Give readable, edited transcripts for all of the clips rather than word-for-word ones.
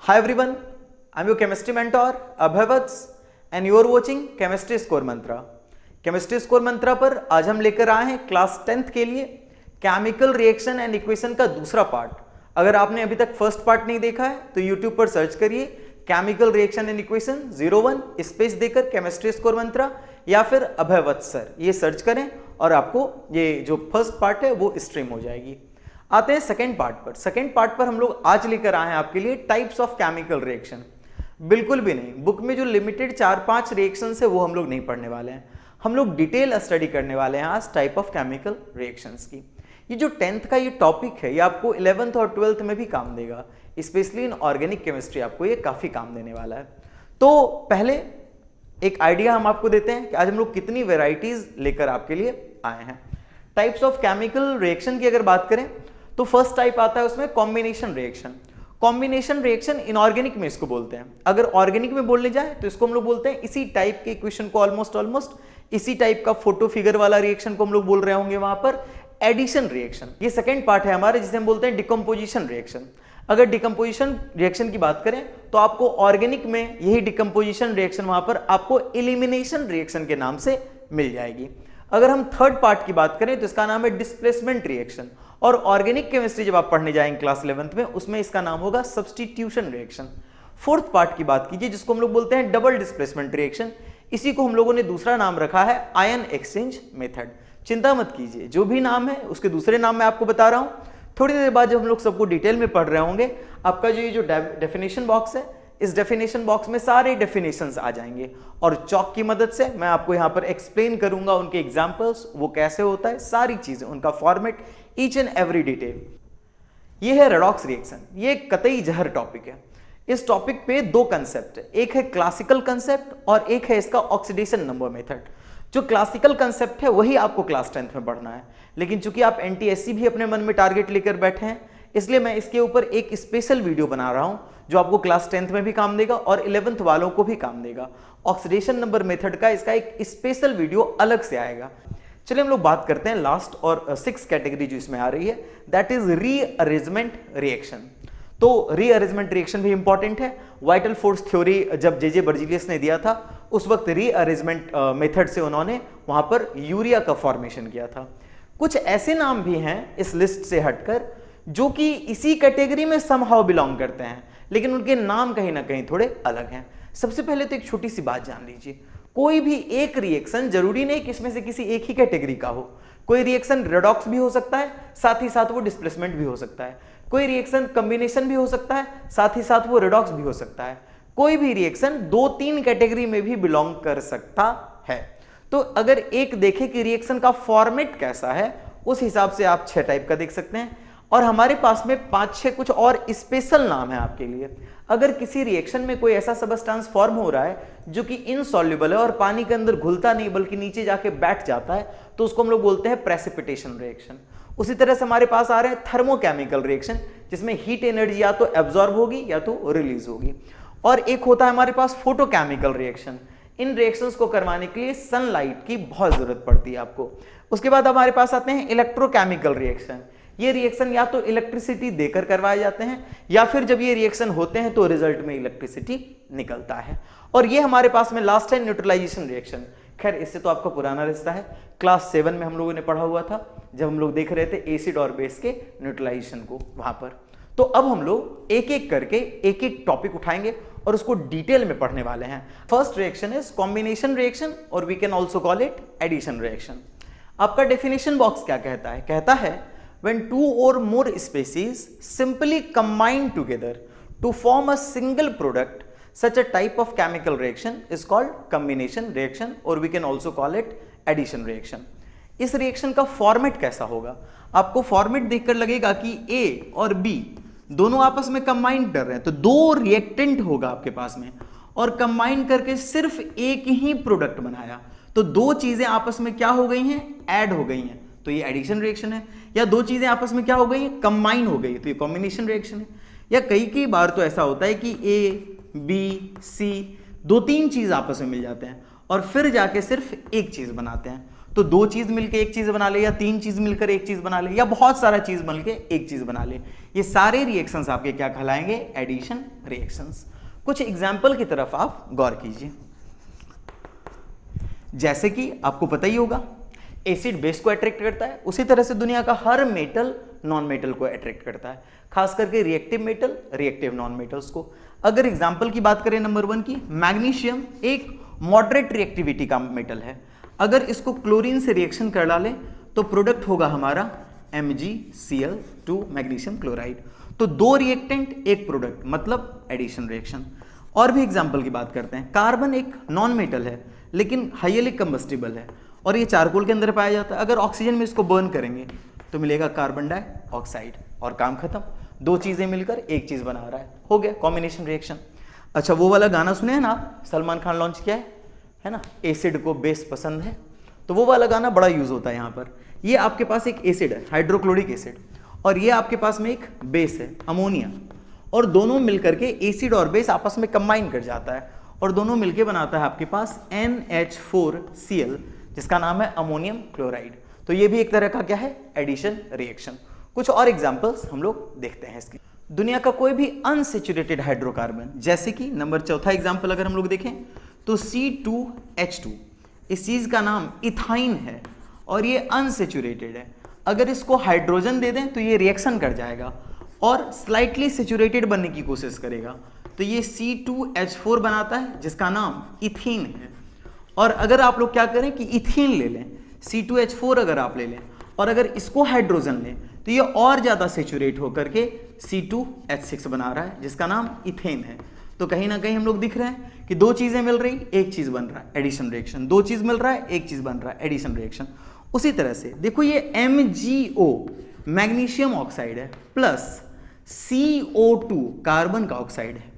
Hi everyone, I'm your chemistry mentor Abhavats and you are watching Chemistry Score Mantra. Chemistry Score Mantra पर आज हम लेकर आए हैं क्लास 10th के लिए केमिकल रिएक्शन एंड इक्वेशन का दूसरा पार्ट। अगर आपने अभी तक फर्स्ट पार्ट नहीं देखा है तो YouTube पर सर्च करिए chemical reaction and equation 01 space देकर केमिस्ट्री स्कोर मंत्रा या फिर अभयवत्स सर, ये सर्च करें और आपको ये जो फर्स्ट पार्ट है वो स्ट्रीम हो जाएगी। आते हैं सेकेंड पार्ट पर। सेकेंड पार्ट पर हम लोग आज लेकर आए हैं आपके लिए टाइप्स ऑफ केमिकल रिएक्शन। बिल्कुल भी नहीं, बुक में जो लिमिटेड 4-5 रिएक्शंस है वो हम लोग नहीं पढ़ने वाले हैं। हम लोग डिटेल स्टडी करने वाले हैं आज टाइप ऑफ केमिकल रिएक्शंस की। ये जो 10th का ये टॉपिक है ये आपको 11th और 12th में भी काम देगा, स्पेशली इन ऑर्गेनिक केमिस्ट्री आपको ये काफी काम देने वाला है। तो पहले एक आइडिया हम आपको देते हैं कि आज हम लोग कितनी वेराइटीज लेकर आपके लिए आए हैं। टाइप्स ऑफ केमिकल रिएक्शन की अगर बात करें तो फर्स्ट टाइप आता है उसमें combination reaction. Combination reaction inorganic में इसको बोलते हैं। अगर ऑर्गेनिक में बोलने जाए तो इसको हम लोग बोलते हैं इसी टाइप के इक्वेशन को ऑलमोस्ट इसी टाइप का फोटो फिगर वाला रिएक्शन को हम लोग बोल रहे होंगे वहां पर एडिशन रिएक्शन। ये सेकंड पार्ट है हमारे जिसे हम बोलते हैं डिकम्पोजिशन रिएक्शन। अगर डिकम्पोजिशन रिएक्शन की बात करें तो आपको ऑर्गेनिक में यही डिकम्पोजिशन रिएक्शन वहां पर आपको एलिमिनेशन रिएक्शन के नाम से मिल जाएगी। अगर हम थर्ड पार्ट की बात करें तो इसका नाम है डिस्प्लेसमेंट रिएक्शन और ऑर्गेनिक केमिस्ट्री जब आप पढ़ने जाएंगे क्लास 11th में उसमें इसका नाम होगा सब्स्टिट्यूशन रिएक्शन। फोर्थ पार्ट की बात कीजिए जिसको हम लोग बोलते हैं डबल डिस्प्लेसमेंट रिएक्शन, इसी को हम लोगों ने दूसरा नाम रखा है आयन एक्सचेंज मेथड। चिंता मत कीजिए, जो भी नाम है उसके दूसरे नाम मैं आपको बता रहा हूं। थोड़ी देर बाद जब हम लोग सबको डिटेल में पढ़ रहे होंगे आपका जो ये जो डेफिनेशन बॉक्स है इस डेफिनेशन बॉक्स में सारे डेफिनेशंस आ जाएंगे और चौक की मदद से मैं आपको यहां पर एक्सप्लेन करूंगा उनके एग्जांपल्स, वो कैसे होता है, सारी चीजें, उनका format, each and every detail. ये है रेडॉक्स रिएक्शन। ये एक कतई जहर टॉपिक है। इस टॉपिक पे दो कंसेप्ट है, एक है क्लासिकल कंसेप्ट और एक है इसका ऑक्सीडेशन नंबर मेथड। जो क्लासिकल कंसेप्ट है वही आपको क्लास 10th में पढ़ना है, लेकिन चूंकि आप एनटीएससी भी अपने मन में टारगेट लेकर बैठे हैं इसलिए मैं इसके ऊपर एक स्पेशल वीडियो बना रहा हूं जो आपको क्लास 10th में भी काम देगा और 11th वालों को भी काम देगा। ऑक्सीडेशन नंबर मेथड का इसका एक स्पेशल वीडियो अलग से आएगा। चलिए हम लोग बात करते हैं लास्ट और 6th कैटेगरी जो इसमें आ रही है, दैट इज रीअरेंजमेंट रिएक्शन। तो रीअरेंजमेंट रिएक्शन भी इंपॉर्टेंट है। वाइटल फोर्स थ्योरी जब जे बर्जीलियस ने दिया था उस वक्त रीअरेंजमेंट मेथड से उन्होंने वहां पर यूरिया का फॉर्मेशन किया था। कुछ ऐसे नाम भी हैं इस लिस्ट से हटकर जो कि इसी कैटेगरी में समहाउ बिलोंग करते हैं, लेकिन उनके नाम कहीं ना कहीं थोड़े अलग हैं। सबसे पहले तो एक छोटी सी बात जान लीजिए, कोई भी एक रिएक्शन जरूरी नहीं कि इसमें से किसी एक ही कैटेगरी का हो। कोई रिएक्शन रेडॉक्स भी हो सकता है, साथ ही साथ वो डिस्प्लेसमेंट भी हो सकता है। कोई रिएक्शन कॉम्बिनेशन भी हो सकता है, साथ ही साथ वो रेडॉक्स भी हो सकता है। कोई भी रिएक्शन 2-3 कैटेगरी में भी बिलोंग कर सकता है। तो अगर एक देखें कि रिएक्शन का फॉर्मेट कैसा है उस हिसाब से आप 6 टाइप का देख सकते हैं और हमारे पास में 5-6 कुछ और स्पेशल नाम है आपके लिए। अगर किसी रिएक्शन में कोई ऐसा सबस्टेंस फॉर्म हो रहा है जो कि इनसॉल्युबल है और पानी के अंदर घुलता नहीं बल्कि नीचे जाके बैठ जाता है तो उसको हम लोग बोलते हैं प्रेसिपिटेशन रिएक्शन। उसी तरह से हमारे पास आ रहे हैं थर्मोकेमिकल रिएक्शन जिसमें हीट एनर्जी या तो एब्जॉर्ब होगी या तो रिलीज होगी। और एक होता है हमारे पास फोटोकेमिकल रिएक्शन। इन रिएक्शंस को करवाने के लिए सनलाइट की बहुत जरूरत पड़ती है आपको। उसके बाद हमारे पास आते हैं इलेक्ट्रोकेमिकल रिएक्शन। ये रिएक्शन या तो इलेक्ट्रिसिटी देकर करवाए जाते हैं या फिर जब ये रिएक्शन होते हैं तो रिजल्ट में इलेक्ट्रिसिटी निकलता है। और ये हमारे पास में लास्ट है न्यूट्रलाइजेशन रिएक्शन। खैर इससे तो आपका पुराना रिश्ता है, क्लास 7 में हम लोगों ने पढ़ा हुआ था जब हम लोग देख रहे थे एसिड और बेस के न्यूट्रलाइजेशन को वहां पर। तो अब हम लोग एक एक करके एक एक टॉपिक उठाएंगे और उसको डिटेल में पढ़ने वाले हैं। First reaction is combination reaction और we can also call it addition reaction. आपका डेफिनेशन बॉक्स क्या कहता है? कहता है when 2 or more species simply combine together to form a single product, such a type of chemical reaction is called combination reaction or we can also call it addition reaction. इस reaction का format कैसा होगा? आपको format देखकर लगेगा कि A और B दोनों आपस में कंबाइन कर रहे हैं तो 2 रिएक्टेंट होगा आपके पास में और कंबाइन करके सिर्फ एक ही प्रोडक्ट बनाया तो 2 चीजें आपस में क्या हो गई हैं? ऐड हो गई हैं, तो ये एडिशन रिएक्शन है। या 2 चीजें आपस में क्या हो गई? कंबाइन हो गई, तो ये कॉम्बिनेशन रिएक्शन है। या कई बार तो ऐसा होता है कि ए बी सी 2-3 चीज आपस में मिल जाते हैं और फिर जाके सिर्फ एक चीज बनाते हैं तो दो चीज मिलकर एक चीज बना ले, या तीन चीज मिलकर एक चीज बना ले, या बहुत सारा चीज मिलकर एक चीज बना ले, ये सारे रिएक्शंस आपके क्या कहलाएंगे? Addition reactions. कुछ एग्जाम्पल की तरफ आप गौर कीजिए। जैसे कि आपको पता ही होगा एसिड बेस को अट्रैक्ट करता है, उसी तरह से दुनिया का हर मेटल नॉन मेटल को अट्रैक्ट करता है, खास करके reactive metal, reactive non metals को। अगर एग्जांपल की बात करें नंबर 1 की, मैग्नीशियम एक मॉडरेट रिएक्टिविटी का मेटल है। अगर इसको क्लोरीन से रिएक्शन कर डाले तो प्रोडक्ट होगा हमारा MgCl2 मैग्नीशियम क्लोराइड। तो दो रिएक्टेंट एक प्रोडक्ट, मतलब एडिशन रिएक्शन। और भी एग्जांपल की बात करते हैं, कार्बन एक नॉन मेटल है लेकिन हाईली कंबस्टिबल है और ये चारकोल के अंदर पाया जाता है। अगर ऑक्सीजन में इसको बर्न करेंगे तो मिलेगा कार्बन डाइऑक्साइड और काम खत्म। दो चीजें मिलकर एक चीज बना रहा है, हो गया कॉम्बिनेशन रिएक्शन। अच्छा, वो वाला गाना सुने हैं ना आप, सलमान खान लॉन्च किया है ना, एसिड को बेस पसंद है, तो वो वाला गाना बड़ा यूज होता है यहाँ पर। ये आपके पास एक एसिड है हाइड्रोक्लोरिक एसिड, और ये आपके पास में एक बेस है अमोनिया, और दोनों मिलकर के एसिड और बेस आपस में कंबाइन कर जाता है और दोनों मिलके बनाता है आपके पास NH4Cl, जिसका नाम है अमोनियम क्लोराइड। तो ये भी एक तरह का क्या है? Addition reaction. कुछ और एग्जांपल्स हम लोग देखते हैं इसकी। दुनिया का कोई भी अनसेचुरेटेड हाइड्रोकार्बन, जैसे कि नंबर 4 एग्जांपल अगर हम लोग देखें तो C2H2, इस चीज का नाम इथाइन है और ये अनसेचुरेटेड है। अगर इसको हाइड्रोजन दे दें तो ये रिएक्शन कर जाएगा और स्लाइटली सेचुरेटेड बनने की कोशिश करेगा, तो ये C2H4 बनाता है जिसका नाम इथीन है। और अगर आप लोग क्या करें कि इथीन ले लें, C2H4 अगर आप ले लें और अगर इसको हाइड्रोजन लें तो ये और ज्यादा सेचुरेट होकर के C2H6 बना रहा है जिसका नाम इथेन है। तो कहीं ना कहीं हम लोग दिख रहे हैं कि दो चीजें मिल रही, एक चीज बन रहा है, एडिशन रिएक्शन। दो चीज मिल रहा है, एक चीज बन रहा है, एडिशन रिएक्शन। उसी तरह से देखो ये MgO मैग्नीशियम ऑक्साइड है प्लस CO2 कार्बन का ऑक्साइड है।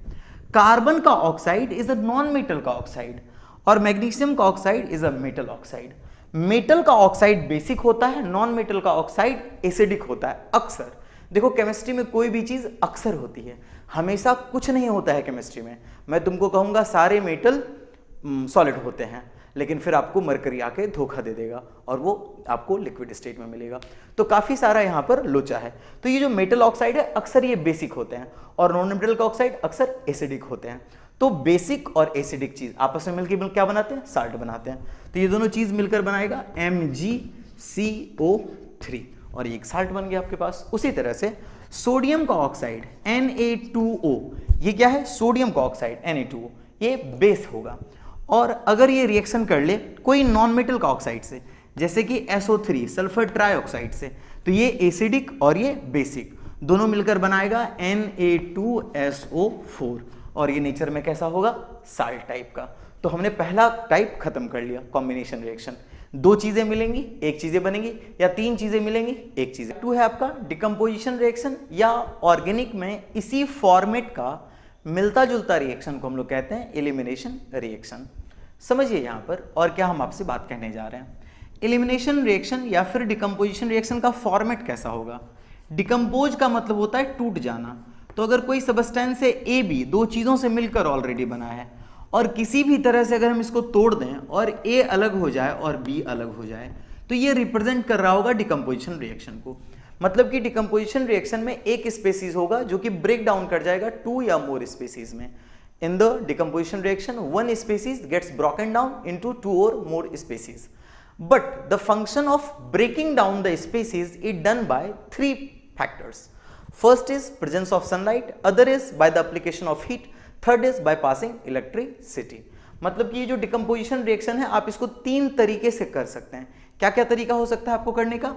कार्बन का oxide is a non metal का ऑक्साइड और मैग्नीशियम का oxide is a metal oxide. Metal का ऑक्साइड बेसिक होता है, नॉन मेटल का ऑक्साइड एसिडिक होता है अक्सर। देखो केमिस्ट्री में कोई भी चीज अक्सर होती है, हमेशा कुछ नहीं होता है केमिस्ट्री में। मैं तुमको कहूंगा सारे मेटल सॉलिड होते हैं, लेकिन फिर आपको मरकरी आके धोखा दे देगा और वो आपको लिक्विड स्टेट में मिलेगा। तो काफी सारा यहाँ पर लोचा है। तो ये जो मेटल ऑक्साइड है अक्सर ये बेसिक होते हैं और नॉन मेटल का ऑक्साइड अक्सर एसिडिक होते हैं। तो बेसिक और एसिडिक चीज आपस में मिलकर क्या बनाते हैं? साल्ट बनाते हैं। तो ये दोनों चीज मिलकर बनाएगा MgCO3 और एक साल्ट बन गया आपके पास। उसी तरह से सोडियम का ऑक्साइड Na2O, ये क्या है? सोडियम का ऑक्साइड Na2O, ये बेस होगा। और अगर ये रिएक्शन कर ले कोई नॉन मेटल का ऑक्साइड से, जैसे कि SO3 सल्फर ट्राइऑक्साइड से, तो ये एसिडिक और ये बेसिक, दोनों मिलकर बनाएगा Na2SO4 और ये नेचर में कैसा होगा? साल्ट टाइप का। तो हमने पहला टाइप खत्म कर लिया, कॉम्बिनेशन रिएक्शन। दो चीजें मिलेंगी एक चीजें बनेंगी, या तीन चीजें मिलेंगी एक चीज। 2 है आपका डिकम्पोजिशन रिएक्शन, या ऑर्गेनिक में इसी फॉर्मेट का मिलता जुलता रिएक्शन को हम लोग कहते हैं एलिमिनेशन रिएक्शन। समझिए यहाँ पर और क्या हम आपसे बात कहने जा रहे हैं। एलिमिनेशन रिएक्शन या फिर डिकम्पोजिशन रिएक्शन का फॉर्मेट कैसा होगा? डिकम्पोज का मतलब होता है टूट जाना। तो अगर कोई सबस्टेंस है AB, दो चीजों से मिलकर ऑलरेडी बना है और किसी भी तरह से अगर हम इसको तोड़ दें और A अलग हो जाए और B अलग हो जाए, तो ये रिप्रेजेंट कर रहा होगा डिकम्पोजिशन रिएक्शन को। मतलब कि डिकम्पोजिशन रिएक्शन में एक स्पीसीज होगा जो कि ब्रेक डाउन कर जाएगा 2 या मोर स्पीसीज में। In the decomposition reaction 1 species gets broken down into 2 और more species, but the function of breaking down the species is done by 3 factors. First is presence of sunlight, other is by the application of heat, third is by passing electricity। मतलब कि ये जो decomposition reaction है आप इसको 3 तरीके से कर सकते हैं। क्या क्या तरीका हो सकता है आपको करने का?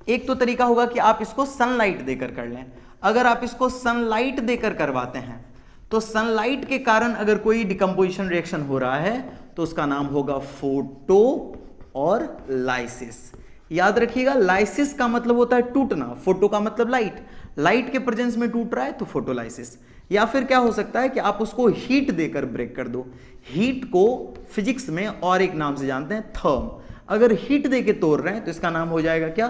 एक तो तरीका होगा कि आप इसको सनलाइट देकर कर लें। अगर आप इसको सनलाइट देकर करवाते हैं तो सनलाइट के कारण अगर कोई डिकम्पोजिशन रिएक्शन हो रहा है तो उसका नाम होगा फोटो और लाइसिस। याद रखिएगा, लाइसिस का मतलब होता है टूटना, फोटो का मतलब लाइट, लाइट के प्रेजेंस में टूट रहा है तो फोटोलाइसिस। या फिर क्या हो सकता है कि आप उसको हीट देकर ब्रेक कर दो। हीट को फिजिक्स में और एक नाम से जानते हैं, थर्म। अगर हीट देके तोड़ रहे हैं तो इसका नाम हो जाएगा क्या?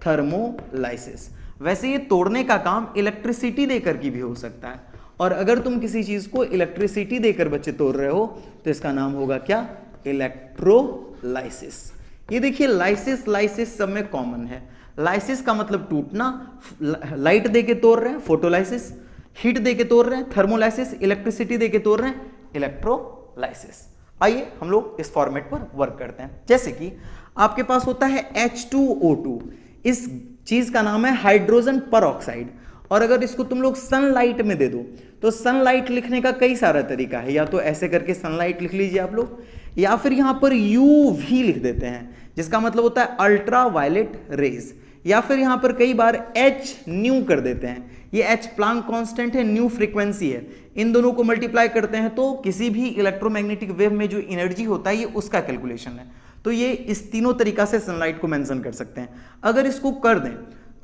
थर्मोलाइसिस। वैसे ये तोड़ने का काम इलेक्ट्रिसिटी देकर की भी हो सकता है, और अगर तुम किसी चीज को इलेक्ट्रिसिटी देकर बच्चे तोड़ रहे हो तो इसका नाम होगा क्या? इलेक्ट्रोलाइसिस। ये देखिए लाइसिस लाइसिस सब में कॉमन है। लाइसिस का मतलब टूटना, लाइट दे के तोड़ रहे हैं फोटोलाइसिस, हीट दे के तोड़ रहे हैं थर्मोलाइसिस, इलेक्ट्रिसिटी दे के तोड़ रहे हैं इलेक्ट्रोलाइसिस। आइए हम लोग इस फॉर्मेट पर वर्क करते हैं। जैसे कि आपके पास होता है H2O2, इस चीज का नाम है हाइड्रोजन पर ऑक्साइड, और अगर इसको तुम लोग सनलाइट में दे दो तो सनलाइट लिखने का कई सारा तरीका है, या तो ऐसे करके सनलाइट लिख लीजिए आप लोग, या फिर यहां पर UV लिख देते हैं जिसका मतलब होता है अल्ट्रा वायलेट रेज, या फिर यहां पर कई बार H न्यू कर देते हैं। ये H प्लांक कांस्टेंट है, न्यू फ्रीक्वेंसी है, इन दोनों को मल्टीप्लाई करते हैं तो किसी भी इलेक्ट्रोमैग्नेटिक वेव में जो एनर्जी होता है ये उसका कैलकुलेशन है। तो ये इस तीनों तरीका से सनलाइट को मेंशन कर सकते हैं। अगर इसको कर दें,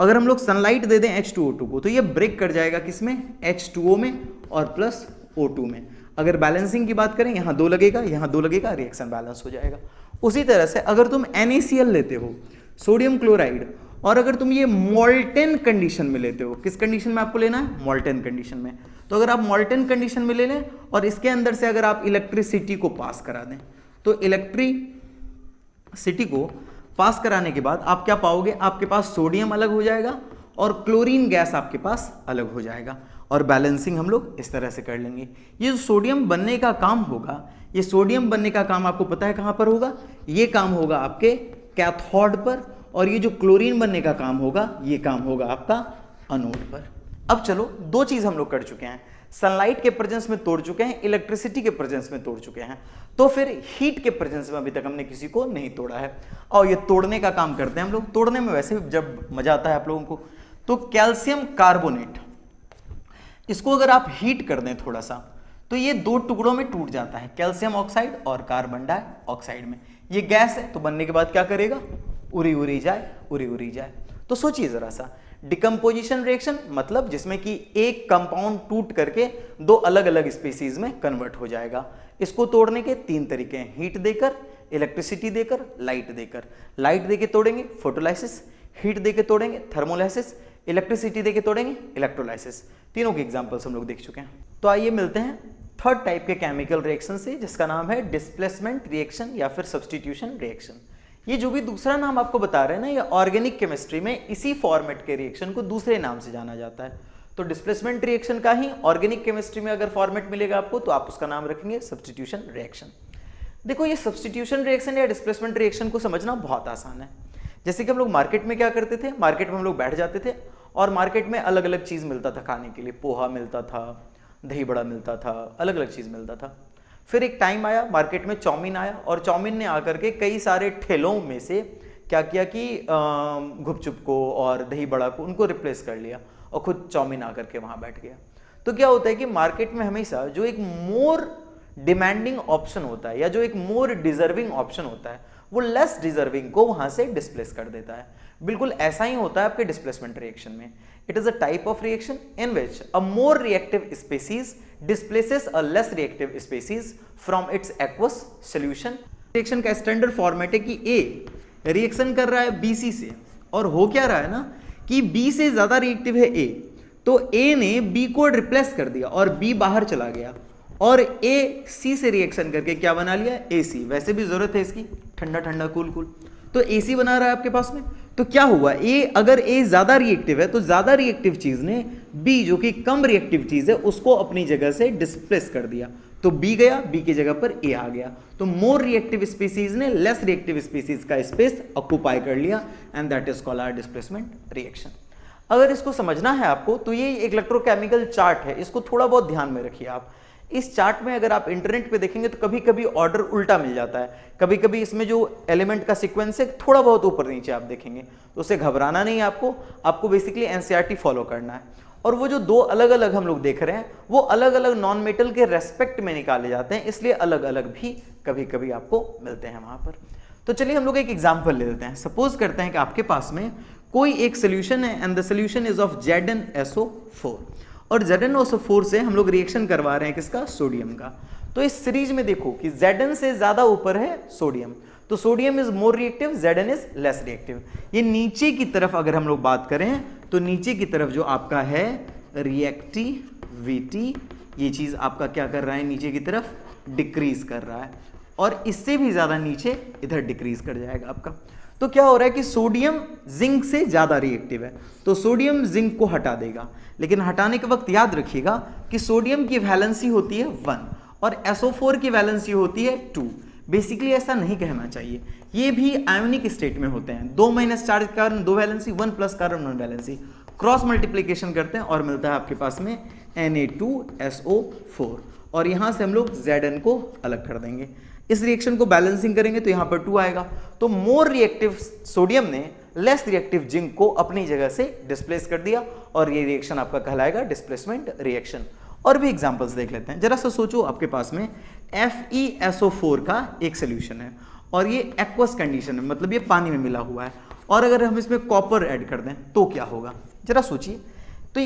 अगर हम लोग सनलाइट दे दें H2O2 को तो ये ब्रेक कर जाएगा किसमें, H2O में और प्लस O2 में। अगर बैलेंसिंग की बात करें, यहाँ 2 लगेगा, यहाँ 2 लगेगा, रिएक्शन बैलेंस हो जाएगा। उसी तरह से अगर तुम NaCl लेते हो, सोडियम क्लोराइड, और अगर तुम ये मोल्टेन कंडीशन में लेते हो, किस कंडीशन में आपको लेना है, मोल्टेन कंडीशन में, तो अगर आप मोल्टेन कंडीशन में ले लें और इसके अंदर से अगर आप इलेक्ट्रिसिटी को पास करा दें, तो इलेक्ट्रिसिटी को पास कराने के बाद आप क्या पाओगे, आपके पास सोडियम अलग हो जाएगा और क्लोरीन गैस आपके पास अलग हो जाएगा, और बैलेंसिंग हम लोग इस तरह से कर लेंगे। ये जो सोडियम बनने का काम होगा, ये सोडियम बनने का काम आपको पता है कहां पर होगा, ये काम होगा आपके कैथोड पर, और ये जो क्लोरीन बनने का काम होगा ये काम होगा आपका एनोड पर। अब चलो 2 चीज हम लोग कर चुके हैं, सनलाइट के प्रेजेंस में तोड़ चुके हैं, इलेक्ट्रिसिटी के प्रेजेंस में तोड़ चुके हैं, तो फिर हीट के प्रेजेंस में अभी तक हमने किसी को नहीं तोड़ा है। और ये तोड़ने का काम करते हैं हम लोग। तोड़ने में वैसे जब मजा आता है आप लोगों को, तो कैल्शियम कार्बोनेट, इसको अगर आप हीट कर दें थोड़ा सा तो ये 2 टुकड़ों में टूट जाता है, कैल्शियम ऑक्साइड और कार्बन डाइऑक्साइड में। ये गैस है तो बनने के बाद क्या करेगा, उड़ी उड़ी जाए। तो सोचिए जरा सा, डिकम्पोजिशन रिएक्शन मतलब जिसमें कि एक कंपाउंड टूट करके 2 अलग अलग स्पीसीज में कन्वर्ट हो जाएगा। इसको तोड़ने के 3 तरीके हैं, हीट देकर, इलेक्ट्रिसिटी देकर, लाइट देकर। लाइट देके तोड़ेंगे फोटोलाइसिस, हीट देके तोड़ेंगे थर्मोलाइसिस, इलेक्ट्रिसिटी देके तोड़ेंगे इलेक्ट्रोलाइसिस। तीनों के एग्जांपल्स हम लोग देख चुके हैं। तो आइए मिलते हैं थर्ड टाइप के केमिकल रिएक्शन से, जिसका नाम है डिस्प्लेसमेंट रिएक्शन या फिर सब्स्टिट्यूशन रिएक्शन। ये जो भी दूसरा नाम आपको बता रहे हैं ना, ये ऑर्गेनिक केमिस्ट्री में इसी फॉर्मेट के रिएक्शन को दूसरे नाम से जाना जाता है। तो डिस्प्लेसमेंट रिएक्शन का ही ऑर्गेनिक केमिस्ट्री में अगर फॉर्मेट मिलेगा आपको तो आप उसका नाम रखेंगे सब्स्टिट्यूशन रिएक्शन। देखो ये सब्स्टिट्यूशन रिएक्शन या डिस्प्लेसमेंट रिएक्शन को समझना बहुत आसान है। जैसे कि हम लोग मार्केट में क्या करते थे, मार्केट में हम लोग बैठ जाते थे और मार्केट में अलग अलग चीज मिलता था खाने के लिए, पोहा मिलता था, दही बड़ा मिलता था, अलग अलग चीज मिलता था। फिर एक टाइम आया, मार्केट में चाउमीन आया, और चाउमीन ने आकर के कई सारे ठेलों में से क्या किया कि गुपचुप को और दही बड़ा को उनको रिप्लेस कर लिया और खुद चाउमीन आकर के वहां बैठ गया। तो क्या होता है कि मार्केट में हमेशा जो एक मोर डिमांडिंग ऑप्शन होता है या जो एक मोर डिजर्विंग ऑप्शन होता है वो लेस डिजर्विंग को वहां से डिस्प्लेस कर देता है। बिल्कुल ऐसा ही होता है आपके डिस्प्लेसमेंट रिएक्शन में। It is a type of reaction in which a more reactive species displaces a less reactive species from its aqueous solution। Reaction का स्टैंडर्ड फॉर्मेट है कि A रिएक्शन कर रहा है BC से, और हो क्या रहा है ना कि B से ज्यादा रिएक्टिव है A, तो A ने B को रिप्लेस कर दिया और B बाहर चला गया, और A C से रिएक्शन करके क्या बना लिया, AC। वैसे भी जरूरत है इसकी, ठंडा ठंडा कूल कूल, तो AC बना रहा है आपके पास में। तो क्या हुआ, अगर A ज्यादा रिएक्टिव है तो ज्यादा रिएक्टिव चीज ने B जो कि कम रिएक्टिव चीज है उसको अपनी जगह से डिस्प्लेस कर दिया, तो B गया, B की जगह पर A आ गया। तो मोर रिएक्टिव स्पीसीज ने लेस रिएक्टिव स्पीसीज का स्पेस ऑक्यूपाई कर लिया, and that is called our displacement reaction. अगर इसको समझना है आपको तो ये इलेक्ट्रोकेमिकल चार्ट है, इसको थोड़ा बहुत ध्यान में रखिए आप। इस चार्ट में अगर आप इंटरनेट पे देखेंगे तो कभी कभी ऑर्डर उल्टा मिल जाता है, कभी कभी इसमें जो एलिमेंट का सीक्वेंस है थोड़ा बहुत ऊपर नीचे आप देखेंगे, तो उससे घबराना नहीं है आपको बेसिकली एनसीईआरटी फॉलो करना है। और वो जो 2 अलग अलग हम लोग देख रहे हैं वो अलग अलग नॉन मेटल के रेस्पेक्ट में निकाले जाते हैं, इसलिए अलग अलग भी कभी कभी आपको मिलते हैं वहां पर। तो चलिए हम लोग एक एग्जाम्पल ले लेते हैं। सपोज करते हैं कि आपके पास में कोई एक सोल्यूशन है and the solution is of ZnSO4, और ZnSO4 से हम लोग रिएक्शन करवा रहे हैं किसका, सोडियम का। तो इस सीरीज में देखो कि Zn से ज्यादा ऊपर है सोडियम, तो sodium is more reactive, Zn is less reactive. ये नीचे की तरफ अगर हम लोग बात करें तो नीचे की तरफ जो आपका है रिएक्टिविटी, ये चीज आपका क्या कर रहा है, नीचे की तरफ डिक्रीज कर रहा है, और इससे भी ज्यादा नीचे इधर डिक्रीज कर जाएगा आपका। तो क्या हो रहा है कि सोडियम जिंक से ज्यादा रिएक्टिव है, तो सोडियम जिंक को हटा देगा, लेकिन हटाने के वक्त याद रखिएगा कि सोडियम की वैलेंसी होती है 1 और SO4 की वैलेंसी होती है 2। बेसिकली ऐसा नहीं कहना चाहिए, ये भी आयोनिक स्टेट में होते हैं, 2 - charge carbon 2 valency, 1 + carbon 1 valency, cross multiplication करते हैं और मिलता है आपके पास में Na2SO4 और यहां से हम लोग Zn को अलग कर देंगे। इस रिएक्शन को बैलेंसिंग करेंगे तो यहां पर 2 आएगा। तो मोर रिएक्टिव सोडियम ने लेस रिएक्टिव जिंक को अपनी जगह से डिस्प्लेस कर दिया और ये रिएक्शन आपका कहलाएगा डिस्प्लेसमेंट रिएक्शन। और भी एग्जांपल्स देख लेते हैं। जरा सा सोचो, आपके पास में FeSO4 का एक सोल्यूशन है और ये एक्वस कंडीशन है, मतलब ये पानी में मिला हुआ है, और अगर हम इसमें कॉपर ऐड कर दें तो क्या होगा, जरा सोचिए। तो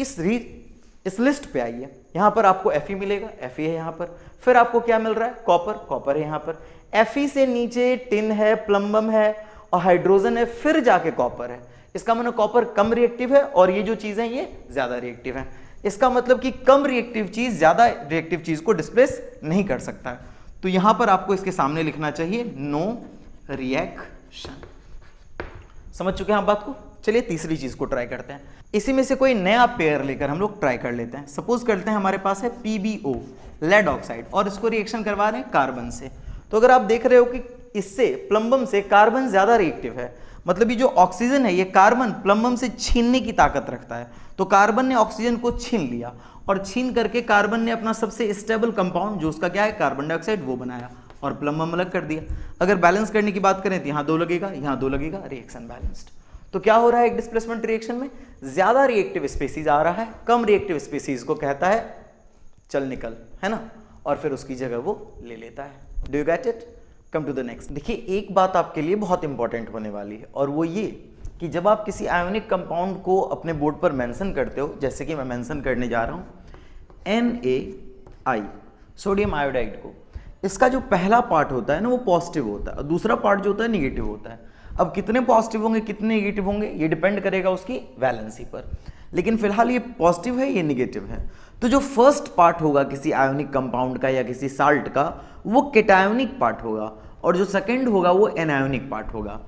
इस लिस्ट पे आइए, यहां पर आपको Fe मिलेगा, Fe है यहां पर, फिर आपको क्या मिल रहा है, कॉपर है यहां पर, Fe से नीचे टिन है, प्लम्बम है और हाइड्रोजन है, फिर जाके कॉपर है। इसका मतलब कॉपर कम रिएक्टिव है और ये जो चीज है ये ज्यादा रिएक्टिव है। इसका मतलब कि कम रिएक्टिव चीज ज्यादा रिएक्टिव चीज को डिस्प्लेस नहीं कर सकता है। तो यहां पर आपको इसके सामने लिखना चाहिए नो रिएक्शन। समझ चुके हैं आप बात को। चलिए तीसरी चीज को ट्राई करते हैं। इसी में से कोई नया पेयर लेकर हम लोग ट्राई कर लेते हैं। सपोज करते हैं हमारे पास है PbO लेड ऑक्साइड और इसको रिएक्शन करवा रहे हैं कार्बन से। तो अगर आप देख रहे हो कि इससे प्लम्बम से कार्बन ज्यादा रिएक्टिव है, मतलब ये जो ऑक्सीजन है ये कार्बन प्लम्बम से छीनने की ताकत रखता है। तो कार्बन ने ऑक्सीजन को छीन लिया और छीन करके कार्बन ने अपना सबसे स्टेबल कंपाउंड जो उसका क्या है कार्बन डाइऑक्साइड वो बनाया और प्लम्बम अलग कर दिया। अगर बैलेंस करने की बात करें तो यहाँ 2 लगेगा, यहाँ 2 लगेगा, रिएक्शन बैलेंस्ड। तो क्या हो रहा है एक डिस्प्लेसमेंट रिएक्शन में, ज्यादा रिएक्टिव स्पीसीज आ रहा है, कम रिएक्टिव स्पीसीज को कहता है चल निकल, है ना, और फिर उसकी जगह वो ले लेता है। Do you get it? Come to the next. देखिए एक बात आपके लिए बहुत इंपॉर्टेंट होने वाली है और वो ये कि जब आप किसी आयोनिक कंपाउंड को अपने बोर्ड पर मेंशन करते हो, जैसे कि मैं मेंशन करने जा रहा हूं NaI सोडियम आयोडाइड को, इसका जो पहला पार्ट होता है ना वो पॉजिटिव होता है और दूसरा पार्ट जो होता है निगेटिव होता है। अब कितने पॉजिटिव होंगे कितने निगेटिव होंगे ये डिपेंड करेगा उसकी वैलेंसी पर, लेकिन फिलहाल ये पॉजिटिव है ये निगेटिव है। तो जो फर्स्ट पार्ट होगा किसी आयोनिक कंपाउंड का या किसी साल्ट का वो केटायोनिक पार्ट होगा और जो सेकंड होगा वो एनायोनिक पार्ट होगा।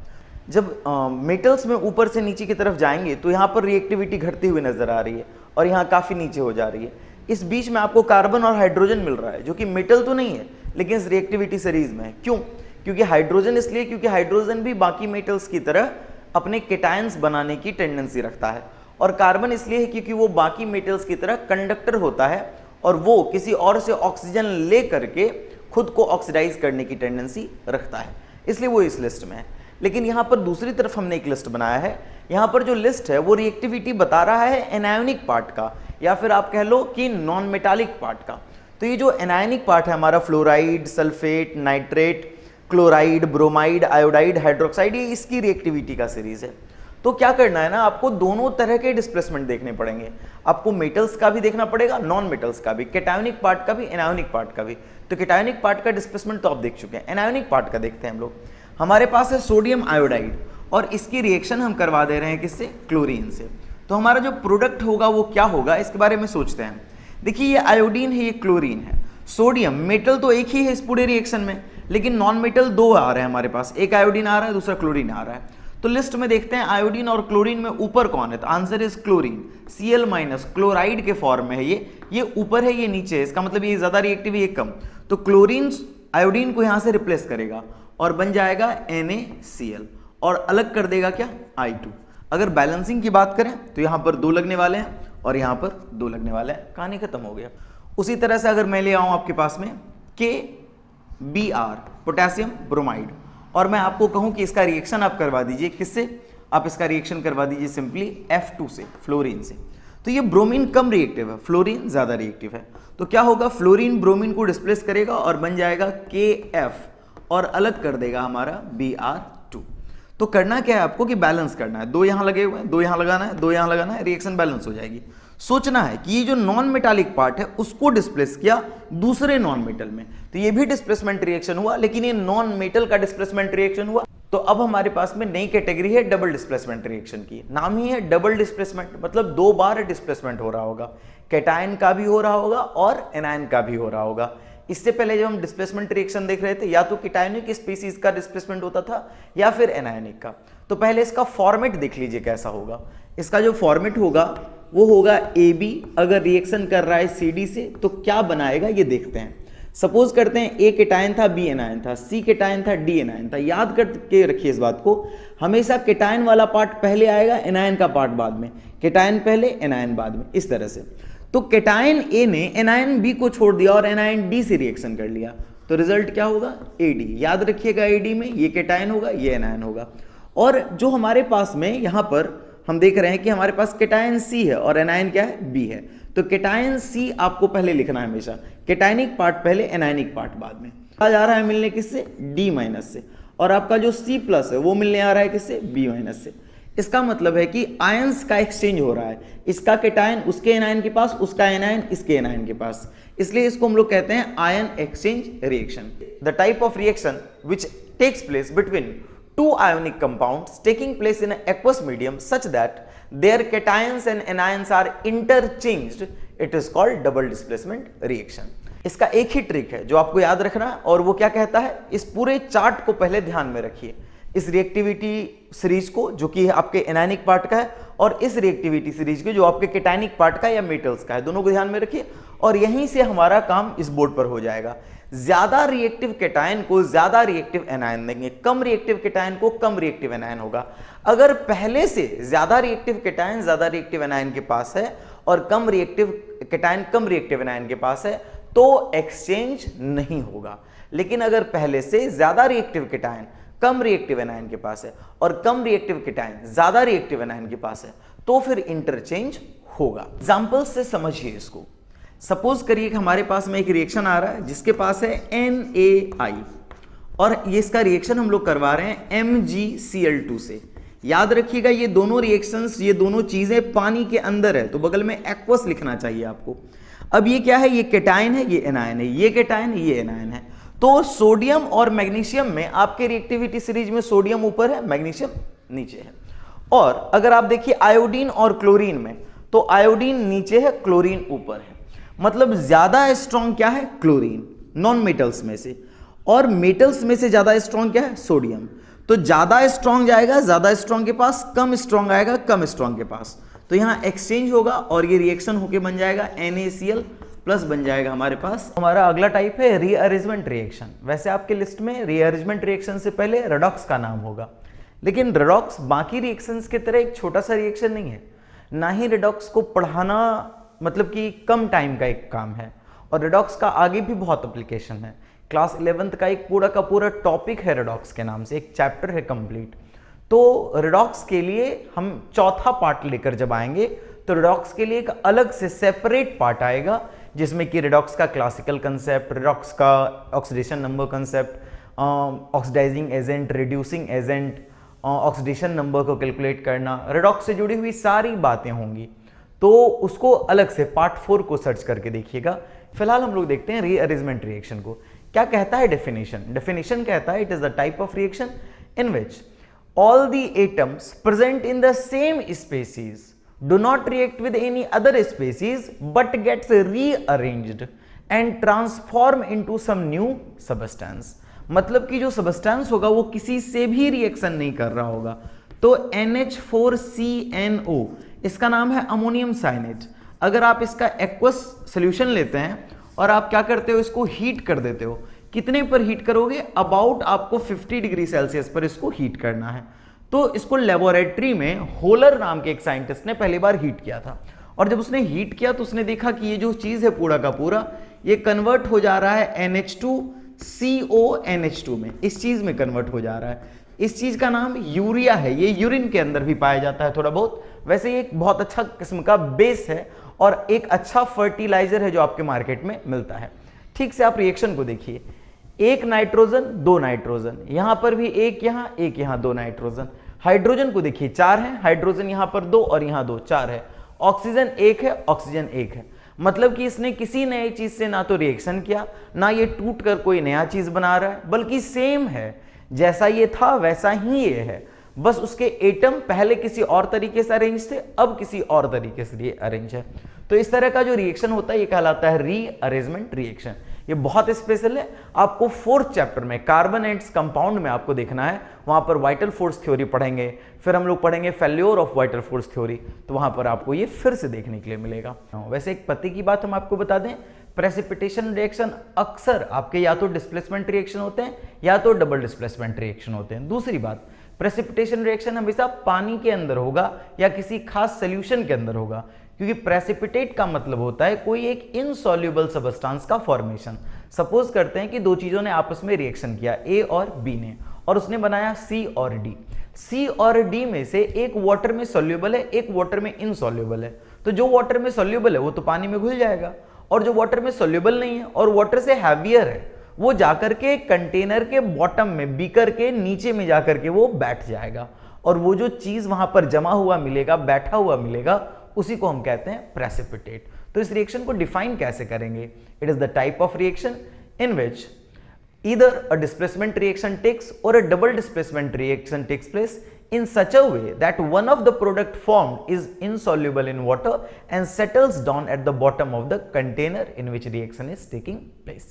जब मेटल्स में ऊपर से नीचे की तरफ जाएंगे तो यहाँ पर रिएक्टिविटी घटती हुई नजर आ रही है और यहाँ काफी नीचे हो जा रही है। इस बीच में आपको कार्बन और हाइड्रोजन मिल रहा है जो कि मेटल तो नहीं है लेकिन इस रिएक्टिविटी सीरीज में है। क्यों? क्योंकि हाइड्रोजन इसलिए क्योंकि हाइड्रोजन भी बाकी मेटल्स की तरह अपने केटायंस बनाने की टेंडेंसी रखता है और कार्बन इसलिए है क्योंकि वो बाकी मेटल्स की तरह कंडक्टर होता है और वो किसी और से ऑक्सीजन ले करके खुद को ऑक्सीडाइज करने की टेंडेंसी रखता है, इसलिए वो इस लिस्ट में है। लेकिन यहाँ पर दूसरी तरफ हमने एक लिस्ट बनाया है, यहाँ पर जो लिस्ट है वो रिएक्टिविटी बता रहा है एनायोनिक पार्ट का या फिर आप कह लो कि नॉन मेटालिक पार्ट का। तो ये जो एनायोनिक पार्ट है हमारा fluoride, sulphate, nitrate, chloride, bromide, iodide, hydroxide, ये इसकी रिएक्टिविटी का सीरीज है। तो क्या करना है ना, आपको दोनों तरह के डिस्प्लेसमेंट देखने पड़ेंगे। आपको मेटल्स का भी देखना पड़ेगा, नॉन मेटल्स का भी, केटायोनिक पार्ट का भी, एनायोनिक पार्ट का भी। तो केटायोनिक पार्ट का डिस्प्लेसमेंट तो आप देख चुके हैं, एनायोनिक पार्ट का देखते हैं हम लोग। हमारे पास है सोडियम आयोडाइड और इसकी रिएक्शन हम करवा दे रहे हैं किससे, क्लोरीन से। तो हमारा जो प्रोडक्ट होगा वो क्या होगा इसके बारे में सोचते हैं। देखिए ये आयोडीन है, ये क्लोरीन है। सोडियम मेटल तो एक ही है इस पूरे रिएक्शन में, लेकिन नॉन मेटल 2 आ रहे हैं हमारे पास, एक आयोडीन आ रहा है दूसरा क्लोरीन आ रहा है। तो लिस्ट में देखते हैं आयोडीन और क्लोरीन में ऊपर कौन है, तो answer is chlorine. Cl- chloride के फॉर्म में है ये ऊपर है ये नीचे है, इसका मतलब ये ज्यादा रिएक्टिव है ये कम। तो क्लोरीन आयोडीन को यहां से रिप्लेस करेगा और बन जाएगा NaCl और अलग कर देगा क्या, I2। अगर बैलेंसिंग की बात करें तो यहां पर 2 लगने वाले हैं और यहां पर 2 लगने वाले हैं, कहानी खत्म हो गया। उसी तरह से अगर मैं ले आऊं आपके पास में KBr पोटेशियम ब्रोमाइड और मैं आपको कहूं कि इसका रिएक्शन आप करवा दीजिए किससे, आप इसका रिएक्शन करवा दीजिए सिंपली F2 से, फ्लोरीन से। तो ये ब्रोमीन कम रिएक्टिव है, फ्लोरीन ज्यादा रिएक्टिव है। तो क्या होगा, फ्लोरीन ब्रोमीन को डिस्प्लेस करेगा और बन जाएगा KF और अलग कर देगा हमारा Br2। तो करना क्या है आपको कि बैलेंस करना है, 2 यहां लगे हुए हैं, 2 यहां लगाना है, 2 यहां लगाना है, रिएक्शन बैलेंस हो जाएगी। सोचना है कि ये जो नॉन मेटालिक पार्ट है उसको डिस्प्लेस किया दूसरे नॉन मेटल में, तो ये भी डिस्प्लेसमेंट रिएक्शन हुआ, लेकिन ये नॉन मेटल का डिस्प्लेसमेंट रिएक्शन हुआ। तो अब हमारे पास में नई कैटेगरी है डबल डिस्प्लेसमेंट रिएक्शन की, नाम ही है डबल डिस्प्लेसमेंट, मतलब 2 बार डिस्प्लेसमेंट हो रहा होगा, कैटायन का भी हो रहा होगा और एनायन का भी हो रहा होगा। इससे पहले जब हम डिस्प्लेसमेंट रिएक्शन देख रहे थे या तो कीटायनिक स्पीसीज का डिस्प्लेसमेंट होता था या फिर एनायनिक का। तो पहले इसका फॉर्मेट देख लीजिए कैसा होगा। इसका जो फॉर्मेट होगा वो होगा AB अगर रिएक्शन कर रहा है CD से तो क्या बनाएगा ये देखते हैं। सपोज करते हैं A केटायन था, B एनायन था, C केटायन था, D एनायन था। याद करके रखिए इस बात को, हमेशा केटायन वाला पार्ट पहले आएगा, एनायन का पार्ट बाद में, केटायन पहले एनायन बाद में, इस तरह से। तो केटायन A ने एनायन B को छोड़ दिया और एनायन D से रिएक्शन कर लिया, तो रिजल्ट क्या होगा AD। याद रखिएगा AD में ये केटायन होगा, ये एनायन होगा। और जो हमारे पास में यहाँ पर हम देख रहे हैं कि हमारे पास केटायन C है और एनायन क्या है, B है। तो केटायन C आपको पहले लिखना है हमेशा, केटायनिक पार्ट पहले, एनायनिक पार्ट बाद में। आ जा रहा है मिलने किससे, D माइनस से, और आपका जो C प्लस है वो मिलने आ रहा है किससे, B माइनस से। इसका मतलब है कि आयंस का एक्सचेंज हो रहा है, इसका केटायन उसके एनायन के पास, उसका एनायन इसके एनायन के पास, इसलिए इसको हम लोग कहते हैं ion exchange reaction. The type of reaction which takes place between two ionic compounds taking place in an aqueous medium such that their cations and anions are interchanged, it is called double displacement reaction। इसका एक ही trick है जो आपको याद रखना है, और वो क्या कहता है, इस पूरे चार्ट को पहले ध्यान में रखिए, इस रिएक्टिविटी सीरीज को जो कि आपके एनायनिक पार्ट का है, और इस रिएक्टिविटी सीरीज को जो आपके केटायनिक पार्ट का या मेटल्स का है, दोनों को ध्यान में रखिए, और यहीं से हमारा काम इस बोर्ड पर हो जाएगा। ज्यादा रिएक्टिव केटायन को ज्यादा रिएक्टिव एनायन देंगे, कम रिएक्टिव केटायन को कम रिएक्टिव एनायन होगा। अगर पहले से ज्यादा रिएक्टिव केटायन ज्यादा रिएक्टिव एनायन के पास है और कम रिएक्टिव केटायन कम रिएक्टिव एनायन के पास है तो एक्सचेंज नहीं होगा। लेकिन अगर पहले से ज्यादा रिएक्टिव केटायन कम रिएक्टिव एनायन के पास है और कम रिएक्टिव केटायन ज्यादा रिएक्टिव एनायन के पास है तो फिर इंटरचेंज होगा। एग्जांपल से समझिए इसको। सपोज करिए कि हमारे पास में एक रिएक्शन आ रहा है जिसके पास है NaI और ये इसका रिएक्शन हम लोग करवा रहे हैं MgCl2 से। याद रखिएगा ये दोनों रिएक्शंस, ये दोनों चीजें पानी के अंदर है, तो बगल में एक्वस लिखना चाहिए आपको। अब ये क्या है, ये केटायन है, ये एनायन है, ये केटायन है, ये एनायन है। तो सोडियम और मैग्नीशियम में आपके रिएक्टिविटी सीरीज में सोडियम ऊपर है, मैग्नीशियम नीचे है। और अगर आप देखिए आयोडीन और क्लोरीन में, तो आयोडीन नीचे है, क्लोरीन ऊपर है। मतलब ज्यादा स्ट्रॉन्ग क्या है, क्लोरीन नॉन मेटल्स में से, और मेटल्स में से ज्यादा स्ट्रॉन्ग क्या है, सोडियम। तो ज्यादा स्ट्रॉन्ग जाएगा ज्यादा स्ट्रॉन्ग के पास, कम स्ट्रॉन्ग आएगा कम स्ट्रॉन्ग के पास, तो यहां एक्सचेंज होगा और ये रिएक्शन होके बन जाएगा NaCl प्लस बन जाएगा हमारे पास। हमारा अगला टाइप है रीअरेंजमेंट रिएक्शन। वैसे आपके लिस्ट में रीअरेंजमेंट रिएक्शन से पहले रेडॉक्स का नाम होगा, लेकिन रेडॉक्स बाकी रिएक्शंस की तरह एक छोटा सा रिएक्शन नहीं है, ना ही रेडॉक्स को पढ़ाना मतलब कि कम टाइम का एक काम है, और रेडॉक्स का आगे भी बहुत एप्लीकेशन है। क्लास 11th का एक पूरा का पूरा टॉपिक है रेडॉक्स के नाम से, एक चैप्टर है कंप्लीट। तो रेडॉक्स के लिए हम चौथा पार्ट लेकर जब आएंगे तो रेडॉक्स के लिए एक अलग से सेपरेट पार्ट आएगा जिसमें कि रेडॉक्स का क्लासिकल कंसेप्ट, रेडॉक्स का oxidation number concept, oxidising agent, reducing agent, oxidation number को कैलकुलेट करना, रेडॉक्स से जुड़ी हुई सारी बातें होंगी। तो उसको अलग से पार्ट 4 को सर्च करके देखिएगा। फिलहाल हम लोग देखते हैं रीअरेंजमेंट रिएक्शन को। क्या कहता है डेफिनेशन? डेफिनेशन कहता है it is the type of reaction in which all the atoms present in the same species do not react with any other species but gets rearranged and transform into some new substance. मतलब कि जो substance होगा वो किसी से भी reaction नहीं कर रहा होगा। तो NH4CNO इसका नाम है अमोनियम साइनेट। अगर आप इसका एक्वस सॉल्यूशन लेते हैं और आप क्या करते हो, इसको हीट कर देते हो, कितने पर हीट करोगे, अबाउट आपको 50 डिग्री सेल्सियस पर इसको हीट करना है। तो इसको लेबोरेटरी में होलर नाम के एक साइंटिस्ट ने पहली बार हीट किया था, और जब उसने हीट किया तो उसने देखा कि ये जो चीज है पूरा का पूरा ये कन्वर्ट हो जा रहा है NH2CONH2 में, इस चीज में कन्वर्ट हो जा रहा है। इस चीज का नाम यूरिया है, ये यूरिन के अंदर भी पाया जाता है थोड़ा बहुत। वैसे ये एक बहुत अच्छा किस्म का बेस है और एक अच्छा फर्टिलाइजर है जो आपके मार्केट में मिलता है। ठीक से आप रिएक्शन को देखिए, एक नाइट्रोजन दो नाइट्रोजन, यहां पर भी एक यहां दो नाइट्रोजन। हाइड्रोजन को देखिए 4 है, हाइड्रोजन यहां पर 2 और यहां 2, 4 है। ऑक्सीजन 1 है, ऑक्सीजन 1 है। मतलब कि इसने किसी नई चीज से ना तो रिएक्शन किया, ना ये टूट कर कोई नया चीज बना रहा है, बल्कि सेम है, जैसा ये था वैसा ही ये है। बस उसके एटम पहले किसी और तरीके से अरेंज थे, अब किसी और तरीके से अरेंज है। तो इस तरह का जो रिएक्शन होता है ये कहलाता है रीअरेंजमेंट रिएक्शन। ये बहुत स्पेशल है, आपको 4th चैप्टर में कार्बन एंड्स कंपाउंड में आपको देखना है, वहां पर वाइटल फोर्स थ्योरी पढ़ेंगे, फिर हम लोग पढ़ेंगे failure of vital force theory, तो वहां पर आपको ये फिर से देखने के लिए मिलेगा। वैसे एक पते की बात हम आपको बता दें, प्रेसिपिटेशन रिएक्शन अक्सर आपके या तो डिस्प्लेसमेंट रिएक्शन होते हैं या तो डबल डिस्प्लेसमेंट रिएक्शन होते हैं। दूसरी बात, प्रेसिपिटेशन रिएक्शन हमेशा पानी के अंदर होगा या किसी खास सोल्यूशन के अंदर होगा, क्योंकि प्रेसिपिटेट का मतलब होता है कोई एक इनसॉल्युबल सबस्टेंस का फॉर्मेशन। सपोज करते हैं कि दो चीजों ने आपस में रिएक्शन किया, ए और बी ने, और उसने बनाया सी और डी। सी और डी में से एक वाटर में सॉल्युबल है, एक वाटर में इनसॉल्युबल है, तो जो वाटर में सॉल्युबल है वो तो पानी में घुल जाएगा, और जो वाटर में सॉल्युबल नहीं है और वाटर से हैवियर है वो जाकर के कंटेनर के बॉटम में, बीकर के नीचे में जाकर के वो बैठ जाएगा, और वो जो चीज वहां पर जमा हुआ मिलेगा, बैठा हुआ मिलेगा, उसी को हम कहते हैं प्रेसिपिटेट। तो इस रिएक्शन को डिफाइन कैसे करेंगे? It is the type of reaction in which either a displacement reaction takes or a double displacement reaction takes place in such a way that one of the product formed is insoluble in water and settles down at the bottom of the container in which reaction is taking place।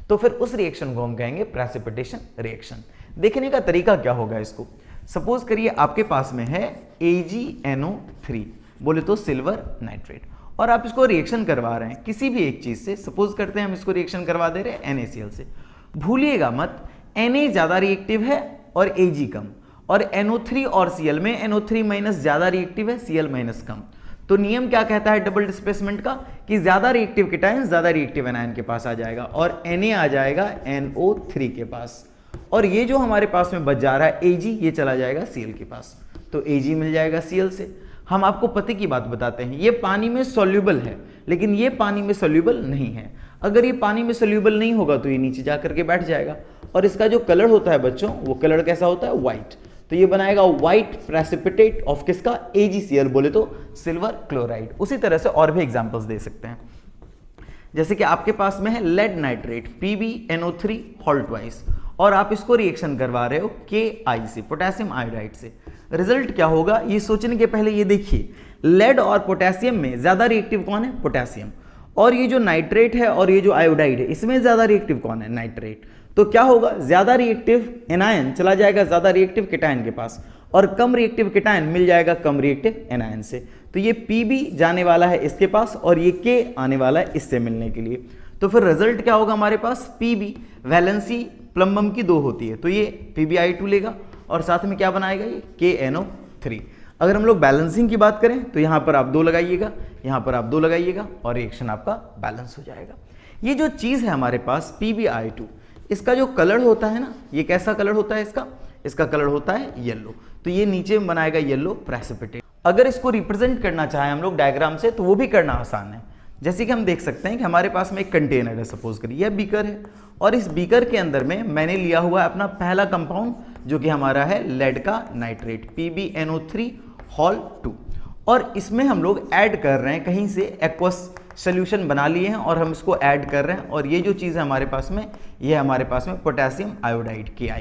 तो फिर उस reaction को हम कहेंगे precipitation reaction. देखने का तरीका क्या होगा इसको? सपोज करिए आपके पास में है AgNO3, बोले तो सिल्वर नाइट्रेट, और आप इसको रिएक्शन करवा रहे हैं किसी भी एक चीज से। सपोज करते हैं हम इसको रिएक्शन करवा दे रहे हैं NaCl से। भूलिएगा मत, Na ज्यादा रिएक्टिव है और Ag कम, और NO3 और Cl में NO3 माइनस ज्यादा रिएक्टिव है, Cl माइनस कम। तो नियम क्या कहता है डबल डिस्प्लेसमेंट का, कि ज्यादा रिएक्टिव केटायन ज्यादा रिएक्टिव एनायन के पास आ जाएगा, और Na आ जाएगा NO3 के पास, और ये जो हमारे पास में बच जा रहा है Ag, ये चला जाएगा Cl के पास, तो Ag मिल जाएगा Cl से। हम आपको पते की बात बताते हैं, ये पानी में सॉल्युबल है, लेकिन ये पानी में सॉल्युबल नहीं है। अगर ये पानी में सॉल्युबल नहीं होगा तो ये नीचे जा करके बैठ जाएगा, और इसका जो कलर होता है बच्चों, वो कलर कैसा होता है? व्हाइट। तो ये बनाएगा व्हाइट प्रेसिपिटेट ऑफ किसका? AgCl, बोले तो सिल्वर क्लोराइड। उसी तरह से और भी एग्जांपल्स दे सकते हैं, जैसे कि आपके पास में है lead nitrate PbNO3 hall twice, और आप इसको रिएक्शन करवा रहे हो Ki से, पोटेशियम आयोडाइड से। रिजल्ट क्या होगा ये सोचने के पहले ये देखिए, लेड और पोटेशियम में ज्यादा रिएक्टिव कौन है? पोटेशियम। और ये जो नाइट्रेट है और ये जो आयोडाइड है, इसमें ज्यादा रिएक्टिव कौन है? नाइट्रेट। तो क्या होगा? ज्यादा रिएक्टिव एनायन चला जाएगा ज्यादा रिएक्टिव केटायन के पास, और कम रिएक्टिव केटायन मिल जाएगा कम रिएक्टिव एनायन से। तो ये Pb जाने वाला है इसके पास, और ये K आने वाला है इससे मिलने के लिए। तो फिर रिजल्ट क्या होगा हमारे पास? Pb वैलेंसी प्लम्बम की 2 होती है, तो ये PbI2 लेगा, और साथ में क्या बनाएगा? ये KNO3। अगर हम लोग बैलेंसिंग की बात करें तो यहां पर आप 2 लगाइएगा, यहां पर आप 2 लगाइएगा, और रिएक्शन आपका बैलेंस हो जाएगा। ये जो चीज है हमारे पास PbI2, इसका जो कलर होता है ना, ये कैसा कलर होता है इसका कलर होता है येलो। तो ये नीचे में बनाएगा येलो प्रेसिपिटेट। अगर इसको रिप्रेजेंट करना चाहें हम लोग डायग्राम से, तो वो भी करना आसान है। जैसे कि हम देख सकते हैं कि हमारे पास में एक कंटेनर है, सपोज करिए यह बीकर है, और इस बीकर के अंदर में मैंने लिया हुआ है अपना पहला कंपाउंड, जो कि हमारा है लेड का नाइट्रेट PbNO3 हॉल 2, और इसमें हम लोग ऐड कर रहे हैं कहीं से एक्वस सोल्यूशन बना लिए हैं, और हम इसको ऐड कर रहे हैं, और ये जो चीज़ है हमारे पास में, ये हमारे पास में पोटेशियम आयोडाइड Ki,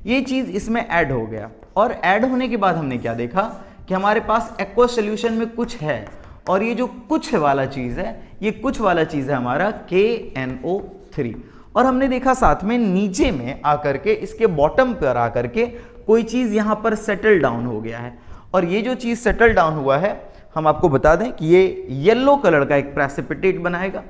ये चीज़ इसमें ऐड हो गया। और ऐड होने के बाद हमने क्या देखा कि हमारे पास एक्वस सोल्यूशन में कुछ है, और ये जो कुछ वाला चीज़ है, ये कुछ वाला चीज़ है हमारा KNO3, और हमने देखा साथ में नीचे में आकर के, इसके बॉटम पर आकर के कोई चीज़ यहाँ पर सेटल डाउन हो गया है, और ये जो चीज़ सेटल डाउन हुआ है, हम आपको बता दें कि ये येलो कलर का एक प्रेसिपिटेट बनाएगा।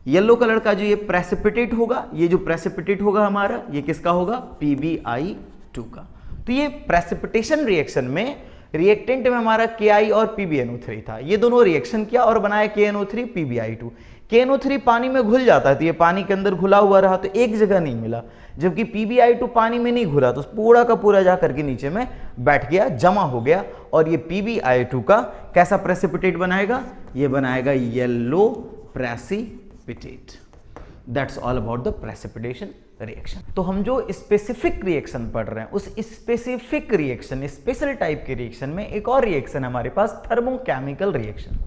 येलो कलर का जो ये प्रेसिपिटेट होगा, ये जो प्रेसिपिटेट होगा हमारा, ये किसका होगा? PbI2 का। तो ये प्रेसिपिटेशन रिएक्शन में रिएक्टेंट में हमारा Ki और PbNO3 था, ये दोनों रिएक्शन किया और बनाया KNO3 PbI2। KNO3 पानी में घुल जाता है, तो ये पानी के अंदर घुला हुआ रहा, तो एक जगह नहीं मिला, जबकि PbI2 पानी में नहीं घुला, तो पूरा का पूरा जा करके नीचे में बैठ गया, जमा हो गया, और ये PbI2 का कैसा प्रेसिपिटेट बनाएगा? ये बनाएगा yellow precipitate. That's all about the precipitation reaction. तो हम जो स्पेसिफिक रिएक्शन पढ़ रहे हैं, उस स्पेसिफिक रिएक्शन, स्पेशल टाइप के रिएक्शन में एक और रिएक्शन हमारे पास, थर्मोकेमिकल रिएक्शन।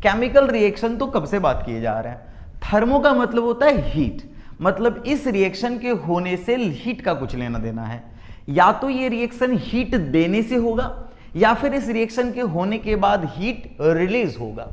केमिकल रिएक्शन तो कब से बात किए जा रहे हैं? थर्मो का मतलब होता है हीट, मतलब इस रिएक्शन के होने से हीट का कुछ लेना देना है। या तो ये रिएक्शन हीट देने से होगा, या फिर इस रिएक्शन के होने के बाद हीट रिलीज होगा।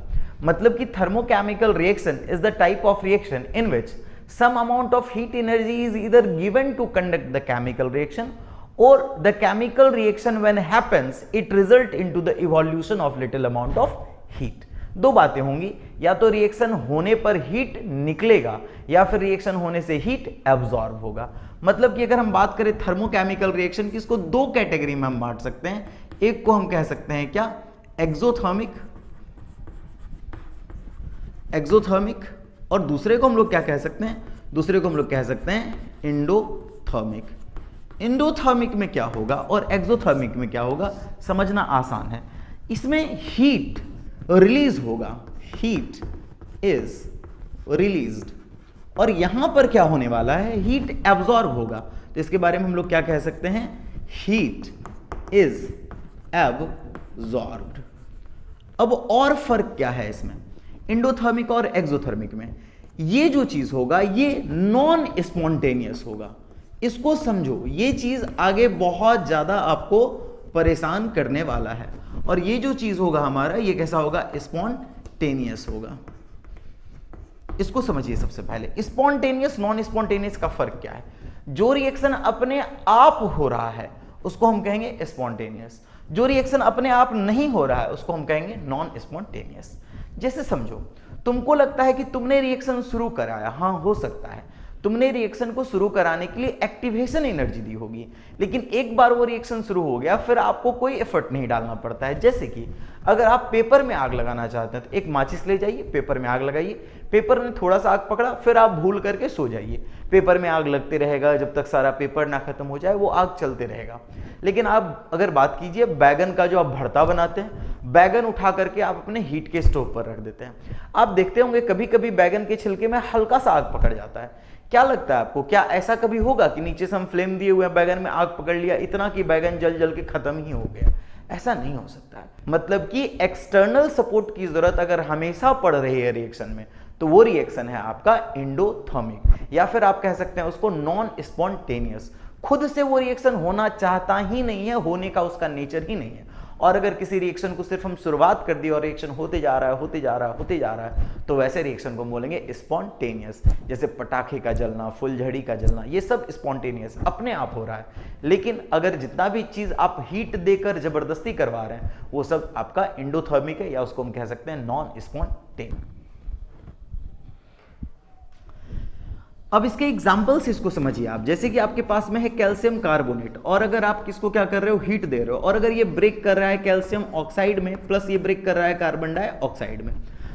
मतलब कि thermochemical reaction is the type of reaction in which some amount of heat energy is either given to conduct the chemical reaction, or the chemical reaction when happens it result into the evolution of little amount of heat. दो बातें होंगी, या तो reaction होने पर heat निकलेगा या फिर रिएक्शन होने से हीट एब्जॉर्ब होगा। मतलब कि अगर हम बात करें थर्मोकेमिकल रिएक्शन की, इसको दो कैटेगरी में हम बांट सकते हैं। एक को हम कह सकते हैं क्या, एक्सोथर्मिक, और दूसरे को हम लोग क्या कह सकते हैं, दूसरे को हम लोग कह सकते हैं इंडोथर्मिक। इंडोथर्मिक में क्या होगा और एक्सोथर्मिक में क्या होगा समझना आसान है। इसमें हीट रिलीज होगा, हीट इज रिलीज्ड, और यहां पर क्या होने वाला है, हीट एब्जॉर्ब होगा। तो इसके बारे में हम लोग क्या कह सकते हैं, हीट इज एब्जॉर्ब्ड। अब और फर्क क्या है इसमें इंडोथर्मिक और एक्सोथर्मिक में, ये जो चीज होगा ये नॉन स्पॉन्टेनियस होगा। इसको समझो, ये चीज आगे बहुत ज्यादा आपको परेशान करने वाला है। और ये जो चीज होगा हमारा, ये कैसा होगा, स्पॉन्टेनियस होगा। इसको समझिए सबसे पहले, स्पॉन्टेनियस नॉन स्पॉन्टेनियस का फर्क क्या है। जो रिएक्शन अपने आप हो रहा है उसको हम कहेंगे स्पॉन्टेनियस, जो रिएक्शन अपने आप नहीं हो रहा है उसको हम कहेंगे नॉन स्पॉन्टेनियस। जैसे समझो, तुमको लगता है कि तुमने रिएक्शन शुरू कराया, हाँ हो सकता है तुमने रिएक्शन को शुरू कराने के लिए एक्टिवेशन एनर्जी दी होगी, लेकिन एक बार वो रिएक्शन शुरू हो गया फिर आपको कोई एफर्ट नहीं डालना पड़ता है। जैसे कि अगर आप पेपर में आग लगाना चाहते हैं तो एक माचिस ले जाइए, पेपर में आग लगाइए, पेपर ने थोड़ा सा आग पकड़ा, फिर आप भूल करके सो जाइए, पेपर में आग लगते रहेगा जब तक सारा पेपर ना खत्म हो जाए, वो आग चलते रहेगा। लेकिन आप अगर बात कीजिए बैगन का, जो आप भरता बनाते हैं, बैगन उठा करके आप अपने हीट के स्टोव पर रख देते हैं। आप देखते होंगे कभी कभी बैगन के छिलके में हल्का सा आग पकड़ जाता है। क्या लगता है आपको, क्या ऐसा कभी होगा कि नीचे से हम फ्लेम दिए हुए बैगन में आग पकड़ लिया, इतना कि बैगन जल जल के खत्म ही हो गया? ऐसा नहीं हो सकता है। मतलब कि एक्सटर्नल सपोर्ट की जरूरत अगर हमेशा पड़ रही है रिएक्शन में, तो वो रिएक्शन है आपका इंडोथर्मिक, या फिर आप कह सकते हैं उसको नॉन स्पॉन्टेनियस। खुद से वो रिएक्शन होना चाहता ही नहीं है, होने का उसका नेचर ही नहीं है। और अगर किसी रिएक्शन को सिर्फ हम शुरुआत कर दी और रिएक्शन होते जा रहा है, होते जा रहा है, होते जा रहा है, तो वैसे रिएक्शन को बोलेंगे स्पॉन्टेनियस। जैसे पटाखे का जलना, फुलझड़ी का जलना, ये सब स्पॉन्टेनियस अपने आप हो रहा है। लेकिन अगर जितना भी चीज आप हीट देकर जबरदस्ती करवा रहे हैं वो सब आपका इंडोथर्मिक है, या उसको हम कह सकते हैं नॉन स्पॉन्टेनियस। अब इसके एग्जाम्पल्स इसको समझिए आप। जैसे कि आपके पास में है कैल्शियम कार्बोनेट, और अगर आप किसको क्या कर रहे हो, हीट दे रहे हो, और अगर ये ब्रेक कर रहा है कैल्शियम ऑक्साइड में, प्लस ये ब्रेक कर रहा है कार्बन डाइऑक्साइड में,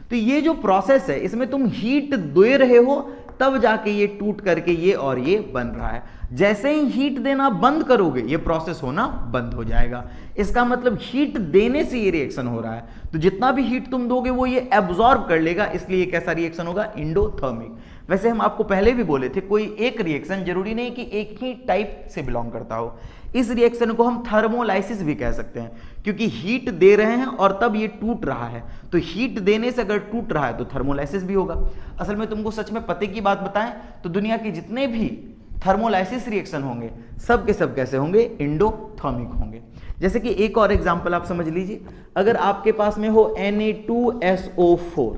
तो ये जो प्रोसेस है इसमें तुम हीट दे रहे हो तब जाके ये टूट करके ये और ये बन रहा है। जैसे ही हीट देना बंद करोगे ये प्रोसेस होना बंद हो जाएगा। इसका मतलब हीट देने से ये रिएक्शन हो रहा है, तो जितना भी हीट तुम दोगे वो ये एब्जॉर्ब कर लेगा, इसलिए ये कैसा रिएक्शन होगा, इंडोथर्मिक। वैसे हम आपको पहले भी बोले थे, कोई एक रिएक्शन जरूरी नहीं कि एक ही टाइप से बिलोंग करता हो। इस रिएक्शन को हम थर्मोलाइसिस भी कह सकते हैं, क्योंकि हीट दे रहे हैं और तब ये टूट रहा है, तो हीट देने से अगर टूट रहा है तो थर्मोलाइसिस भी होगा। असल में तुमको सच में पते की बात बताएं तो दुनिया के जितने भी थर्मोलाइसिस रिएक्शन होंगे सब के सब कैसे होंगे, इंडोथर्मिक होंगे। जैसे कि एक और एग्जांपल आप समझ लीजिए, अगर आपके पास में हो Na2SO4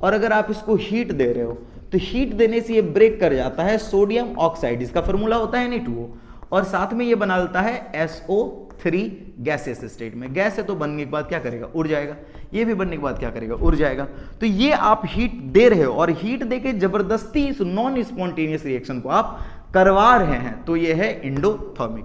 और अगर आप इसको हीट दे रहे हो तो हीट देने से ये ब्रेक कर जाता है सोडियम ऑक्साइड, इसका फॉर्मूला होता है Na2O, और साथ में ये बना लेता है SO3 गैसेस स्टेट में। गैस है तो बनने के बाद क्या करेगा, उड़ जाएगा, ये भी बनने के बाद क्या करेगा, उड़ जाएगा। तो ये आप हीट दे रहे हो और हीट देके जबरदस्ती इस नॉन स्पॉन्टेनियस रिएक्शन को आप करवा रहे हैं, तो ये है इंडोथर्मिक।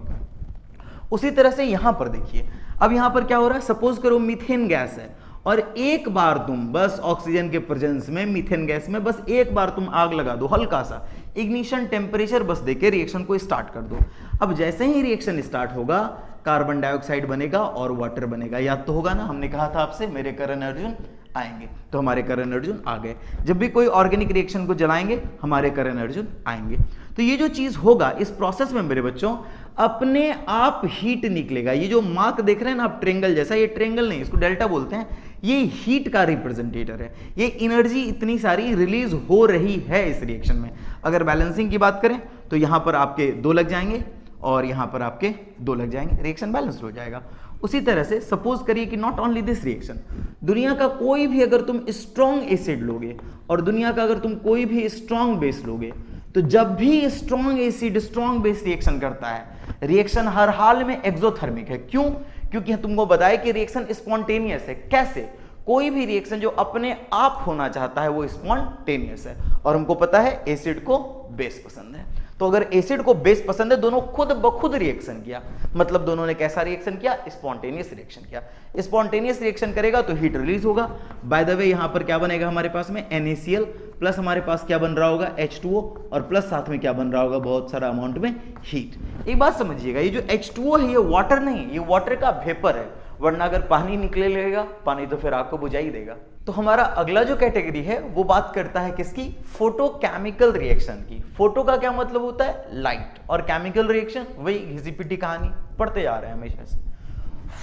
उसी तरह से यहां पर देखिए, अब यहां पर क्या हो रहा है, सपोज करो मीथेन गैस है और एक बार तुम बस ऑक्सीजन के प्रेजेंस में मीथेन गैस में बस एक बार तुम आग लगा दो, हल्का सा इग्निशन टेम्परेचर बस देके रिएक्शन को स्टार्ट कर दो। अब जैसे ही रिएक्शन स्टार्ट होगा कार्बन डाइऑक्साइड बनेगा और वाटर बनेगा, याद तो होगा ना, हमने कहा था आपसे मेरे करण अर्जुन आएंगे, तो हमारे करण अर्जुन आ गए। जब भी कोई ऑर्गेनिक रिएक्शन को जलाएंगे हमारे करण अर्जुन आएंगे। तो ये जो चीज होगा इस प्रोसेस में मेरे बच्चों अपने आप हीट निकलेगा। ये जो मार्क देख रहे हैं ना आप ट्रेंगल जैसा, ये ट्रेंगल नहीं, इसको डेल्टा बोलते हैं, ये हीट का रिप्रेजेंटेटर है। ये एनर्जी इतनी सारी रिलीज हो रही है इस रिएक्शन में। अगर बैलेंसिंग की बात करें तो यहां पर आपके 2 लग जाएंगे और यहां पर आपके 2 लग जाएंगे, रिएक्शन बैलेंस्ड हो जाएगा। उसी तरह से सपोज करिए कि नॉट ओनली दिस रिएक्शन, दुनिया का कोई भी अगर तुम स्ट्रॉन्ग एसिड लोगे और दुनिया का अगर तुम कोई भी स्ट्रॉन्ग बेस लोगे तो जब भी strong acid strong base reaction करता है, रिएक्शन हर हाल में एक्सोथर्मिक है। क्यों? क्योंकि तुमको बताया कि रिएक्शन स्पॉन्टेनियस है। कैसे? कोई भी रिएक्शन जो अपने आप होना चाहता है वो स्पॉन्टेनियस है, और हमको पता है एसिड को बेस पसंद है। तो अगर एसिड को बेस पसंद है, दोनों खुद ब खुद रिएक्शन किया, मतलब दोनों ने कैसा रिएक्शन किया? स्पॉन्टेनियस रिएक्शन किया। स्पॉन्टेनियस रिएक्शन करेगा तो हीट रिलीज होगा। बाय द वे यहां पर क्या बनेगा हमारे पास में? NaCl प्लस हमारे पास क्या बन रहा होगा? H2O, और प्लस साथ में क्या बन रहा होगा? बहुत सारा अमाउंट में हीट। एक बात समझिएगा, ये जो H2O है ये वाटर नहीं, ये वाटर का वेपर है, वरना अगर पानी निकले लगेगा, पानी तो फिर आपको बुझा ही देगा। तो हमारा अगला जो कैटेगरी है वो बात करता है किसकी? फोटोकेमिकल रिएक्शन की। फोटो का क्या मतलब होता है? लाइट, और केमिकल रिएक्शन वही घिसी पिटी कहानी पढ़ते जा रहे हैं हमेशा से।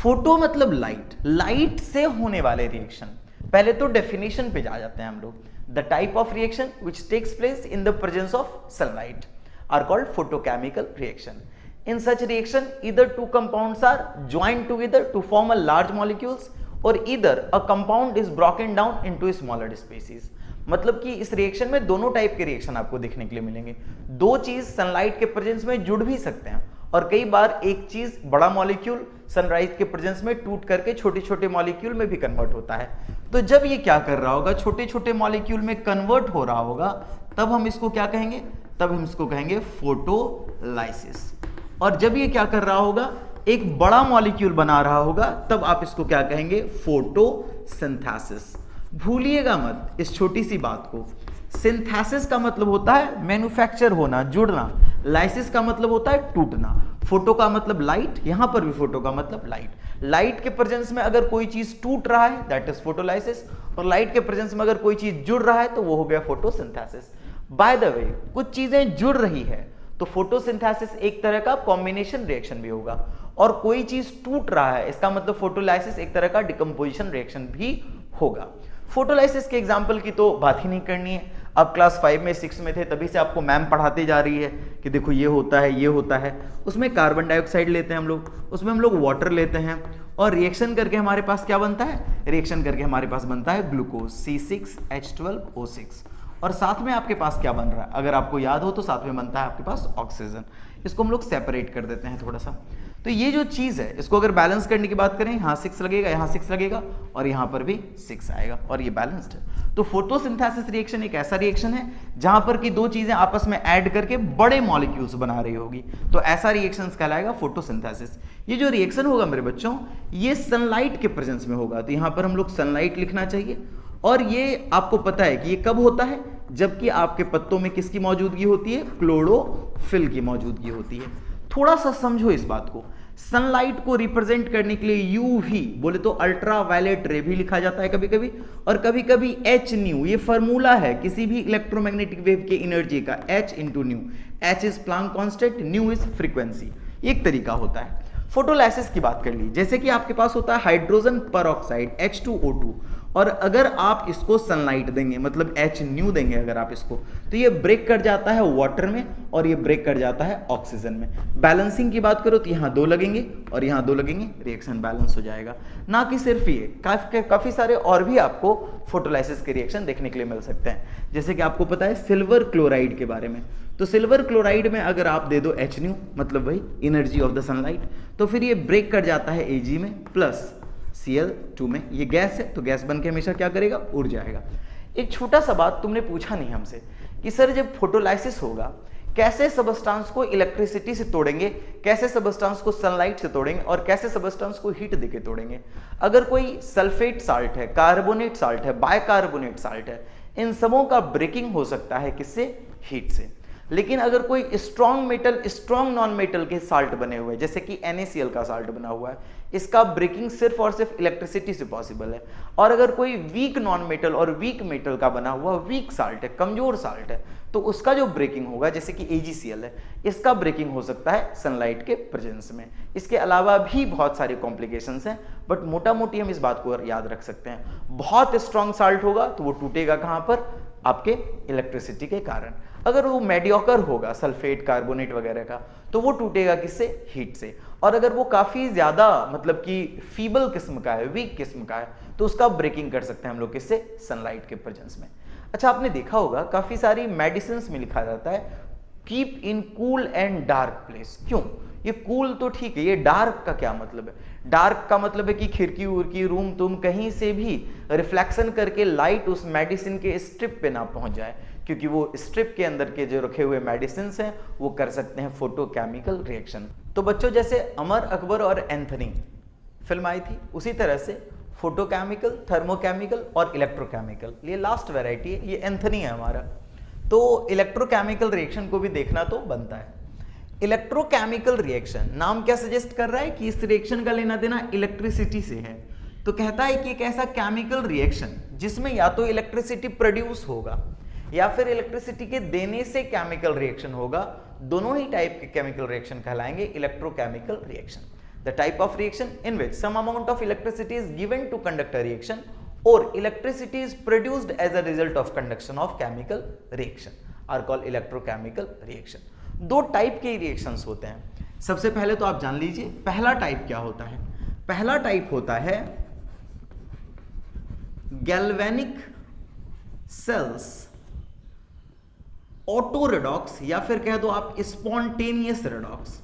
फोटो मतलब लाइट, लाइट से होने वाले रिएक्शन। पहले तो डेफिनेशन पे जा जाते हैं हम लोग। The type of reaction which takes place in the presence of sunlight are called photochemical reaction. In such reaction, either two compounds are joined together to form a large molecules, or either a compound is broken down into smaller species. मतलब कि इस reaction में दोनों type के reaction आपको देखने के लिए मिलेंगे। दो चीज सनलाइट के प्रेजेंस में जुड़ भी सकते हैं, और कई बार एक चीज बड़ा मॉलिक्यूल सनराइज के प्रेजेंस में टूट करके छोटे छोटे मॉलिक्यूल में भी कन्वर्ट होता है। तो जब ये क्या कर रहा होगा, छोटे छोटे मॉलिक्यूल में कन्वर्ट हो रहा होगा, तब हम इसको क्या कहेंगे? तब हम इसको कहेंगे फोटोलाइसिस। और जब ये क्या कर रहा होगा, एक बड़ा मॉलिक्यूल बना रहा होगा, तब आप इसको क्या कहेंगे? फोटोसिंथेसिस। भूलिएगा मत इस छोटी सी बात को। सिंथेसिस का मतलब होता है मैन्युफैक्चर होना, जुड़ना। लाइसिस का मतलब होता है टूटना। फोटो का मतलब लाइट, यहां पर भी फोटो का मतलब लाइट। लाइट के प्रेजेंस में अगर कोई चीज टूट रहा है दैट इज फोटोलाइसिस, और लाइट के प्रेजेंस में अगर कोई चीज जुड़ रहा है तो वो हो गया फोटोसिंथेसिस। बाय द वे, कुछ चीजें जुड़ रही है तो फोटोसिंथेसिस एक तरह का कॉम्बिनेशन रिएक्शन भी होगा, और कोई चीज टूट रहा है इसका मतलब फोटोलाइसिस एक तरह का डिकम्पोजिशन रिएक्शन भी होगा। फोटोलाइसिस के एग्जांपल की तो बात ही नहीं करनी है। अब क्लास 5 में 6 में थे तभी से आपको मैम पढ़ाते जा रही है कि देखो ये होता है, ये होता है। उसमें कार्बन डाइऑक्साइड लेते हैं हम लोग, उसमें हम लोग वाटर लेते हैं, और रिएक्शन करके हमारे पास क्या बनता है? रिएक्शन करके हमारे पास बनता है ग्लूकोज C6H12O6, और साथ में आपके पास क्या बन रहा है? अगर आपको याद हो तो साथ में बनता है आपके पास ऑक्सीजन। इसको हम लोग सेपरेट कर देते हैं थोड़ा सा। तो ये जो चीज है इसको अगर बैलेंस करने की बात करें, यहाँ 6 लगेगा, यहाँ 6 लगेगा, और यहाँ पर भी 6 आएगा, और ये बैलेंस्ड है। तो फोटोसिंथेसिस रिएक्शन एक ऐसा रिएक्शन है जहां पर कि दो चीजें आपस में ऐड करके बड़े मॉलिक्यूल्स बना रही होगी, तो ऐसा रिएक्शन कहलाएगा फोटोसिंथेसिस। ये जो रिएक्शन होगा मेरे बच्चों, ये सनलाइट के प्रेजेंस में होगा, तो यहाँ पर हम लोग सनलाइट लिखना चाहिए। और ये आपको पता है कि ये कब होता है? जबकि आपके पत्तों में किसकी मौजूदगी होती है? क्लोरोफिल की मौजूदगी होती है। थोड़ा सा समझो इस बात को। सनलाइट को रिप्रेजेंट करने के लिए यूवी बोले तो अल्ट्रा वायलेट रे भी लिखा जाता है कभी कभी, और कभी कभी एच न्यू, ये फॉर्मूला है किसी भी इलेक्ट्रोमैग्नेटिक वेव के एनर्जी का, H into new. H is Planck constant, new is frequency. एक तरीका होता है। फोटोलाइसिस की बात कर ली, जैसे कि आपके पास होता है हाइड्रोजन परऑक्साइड H2O2, और अगर आप इसको सनलाइट देंगे मतलब H न्यू देंगे अगर आप इसको, तो ये ब्रेक कर जाता है वाटर में, और ये ब्रेक कर जाता है ऑक्सीजन में। बैलेंसिंग की बात करो तो यहाँ 2 लगेंगे और यहाँ 2 लगेंगे, रिएक्शन बैलेंस हो जाएगा। ना कि सिर्फ ये, काफी सारे और भी आपको फोटोलाइसिस के रिएक्शन देखने के लिए मिल सकते हैं। जैसे कि आपको पता है सिल्वर क्लोराइड के बारे में, तो सिल्वर क्लोराइड में अगर आप दे दो H न्यू मतलब वही एनर्जी ऑफ द सनलाइट, तो फिर ये ब्रेक कर जाता है Ag में प्लस Cl2 में। ये गैस है तो गैस बन के हमेशा क्या करेगा? उड़ जाएगा। एक छोटा सा बात तुमने पूछा नहीं हमसे कि सर जब फोटोलाइसिस होगा कैसे सबस्टांस को इलेक्ट्रिसिटी से तोड़ेंगे, कैसे सबस्टांस को सनलाइट से तोड़ेंगे, और कैसे सबस्टांस को हीट देके तोड़ेंगे। अगर कोई सल्फेट साल्ट है, कार्बोनेट साल्ट है, बायकार्बोनेट साल्ट है, इन सबों का ब्रेकिंग हो सकता है किससे? हीट से। लेकिन अगर कोई strong metal, strong non metal के साल्ट बने हुए हैं, जैसे कि NaCl का साल्ट बना हुआ है, इसका ब्रेकिंग सिर्फ और सिर्फ इलेक्ट्रिसिटी से पॉसिबल है। और अगर कोई वीक नॉन मेटल और वीक मेटल का बना हुआ वीक साल्ट है, कमजोर साल्ट है, तो उसका जो ब्रेकिंग होगा, जैसे कि AgCl है, इसका ब्रेकिंग हो सकता है सनलाइट के प्रेजेंस में। इसके अलावा भी बहुत सारे कॉम्प्लिकेशंस हैं, बट मोटा मोटी हम इस बात को याद रख सकते हैं। बहुत स्ट्रॉन्ग साल्ट होगा तो वो टूटेगा कहां पर? आपके इलेक्ट्रिसिटी के कारण। अगर वो मेडियोकर होगा, सल्फेट, कार्बोनेट वगैरह का, तो वो टूटेगा किससे? हीट से। और अगर वो काफी ज्यादा मतलब कि फीबल किस्म का है, वीक किस्म का है, तो उसका ब्रेकिंग कर सकते हैं हम लोग किससे? सनलाइट के प्रेजेंस में। अच्छा, आपने देखा होगा काफी सारी मेडिसिन में लिखा जाता है keep in cool and dark place. क्यों? ये कूल तो ठीक है, ये डार्क का क्या मतलब है? डार्क का मतलब है कि खिड़की उड़की रूम तुम कहीं से भी रिफ्लेक्शन करके लाइट उस मेडिसिन के स्ट्रिप पे ना पहुंच जाए, क्योंकि वो स्ट्रिप के अंदर के जो रखे हुए मेडिसिन हैं वो कर सकते हैं फोटोकेमिकल रिएक्शन। तो बच्चों, जैसे अमर अकबर और एंथनी फिल्म आई थी, उसी तरह से फोटोकेमिकल, थर्मोकेमिकल और इलेक्ट्रोकेमिकल, ये लास्ट वैरायटी है, ये एंथनी है हमारा। तो इलेक्ट्रोकेमिकल रिएक्शन को भी देखना तो बनता है। इलेक्ट्रोकेमिकल रिएक्शन, नाम क्या सजेस्ट कर रहा है कि इस रिएक्शन का लेना देना इलेक्ट्रिसिटी से है। तो कहता है कि एक ऐसा केमिकल रिएक्शन जिसमें या तो इलेक्ट्रिसिटी प्रोड्यूस होगा या फिर इलेक्ट्रिसिटी के देने से केमिकल रिएक्शन होगा, दोनों ही टाइप के केमिकल रिएक्शन कहलाएंगे electrochemical reaction. The type of reaction in which some amount of electricity is given to conduct a reaction और electricity is produced as a result of conduction of chemical reaction are called electrochemical reaction. दो type के reactions होते हैं। सबसे पहले तो आप जान लीजिए पहला टाइप क्या होता है। पहला टाइप होता है गैल्वेनिक सेल्स ऑटो रेडॉक्स, या फिर कह दो आप स्पॉन्टेनियस रेडॉक्स।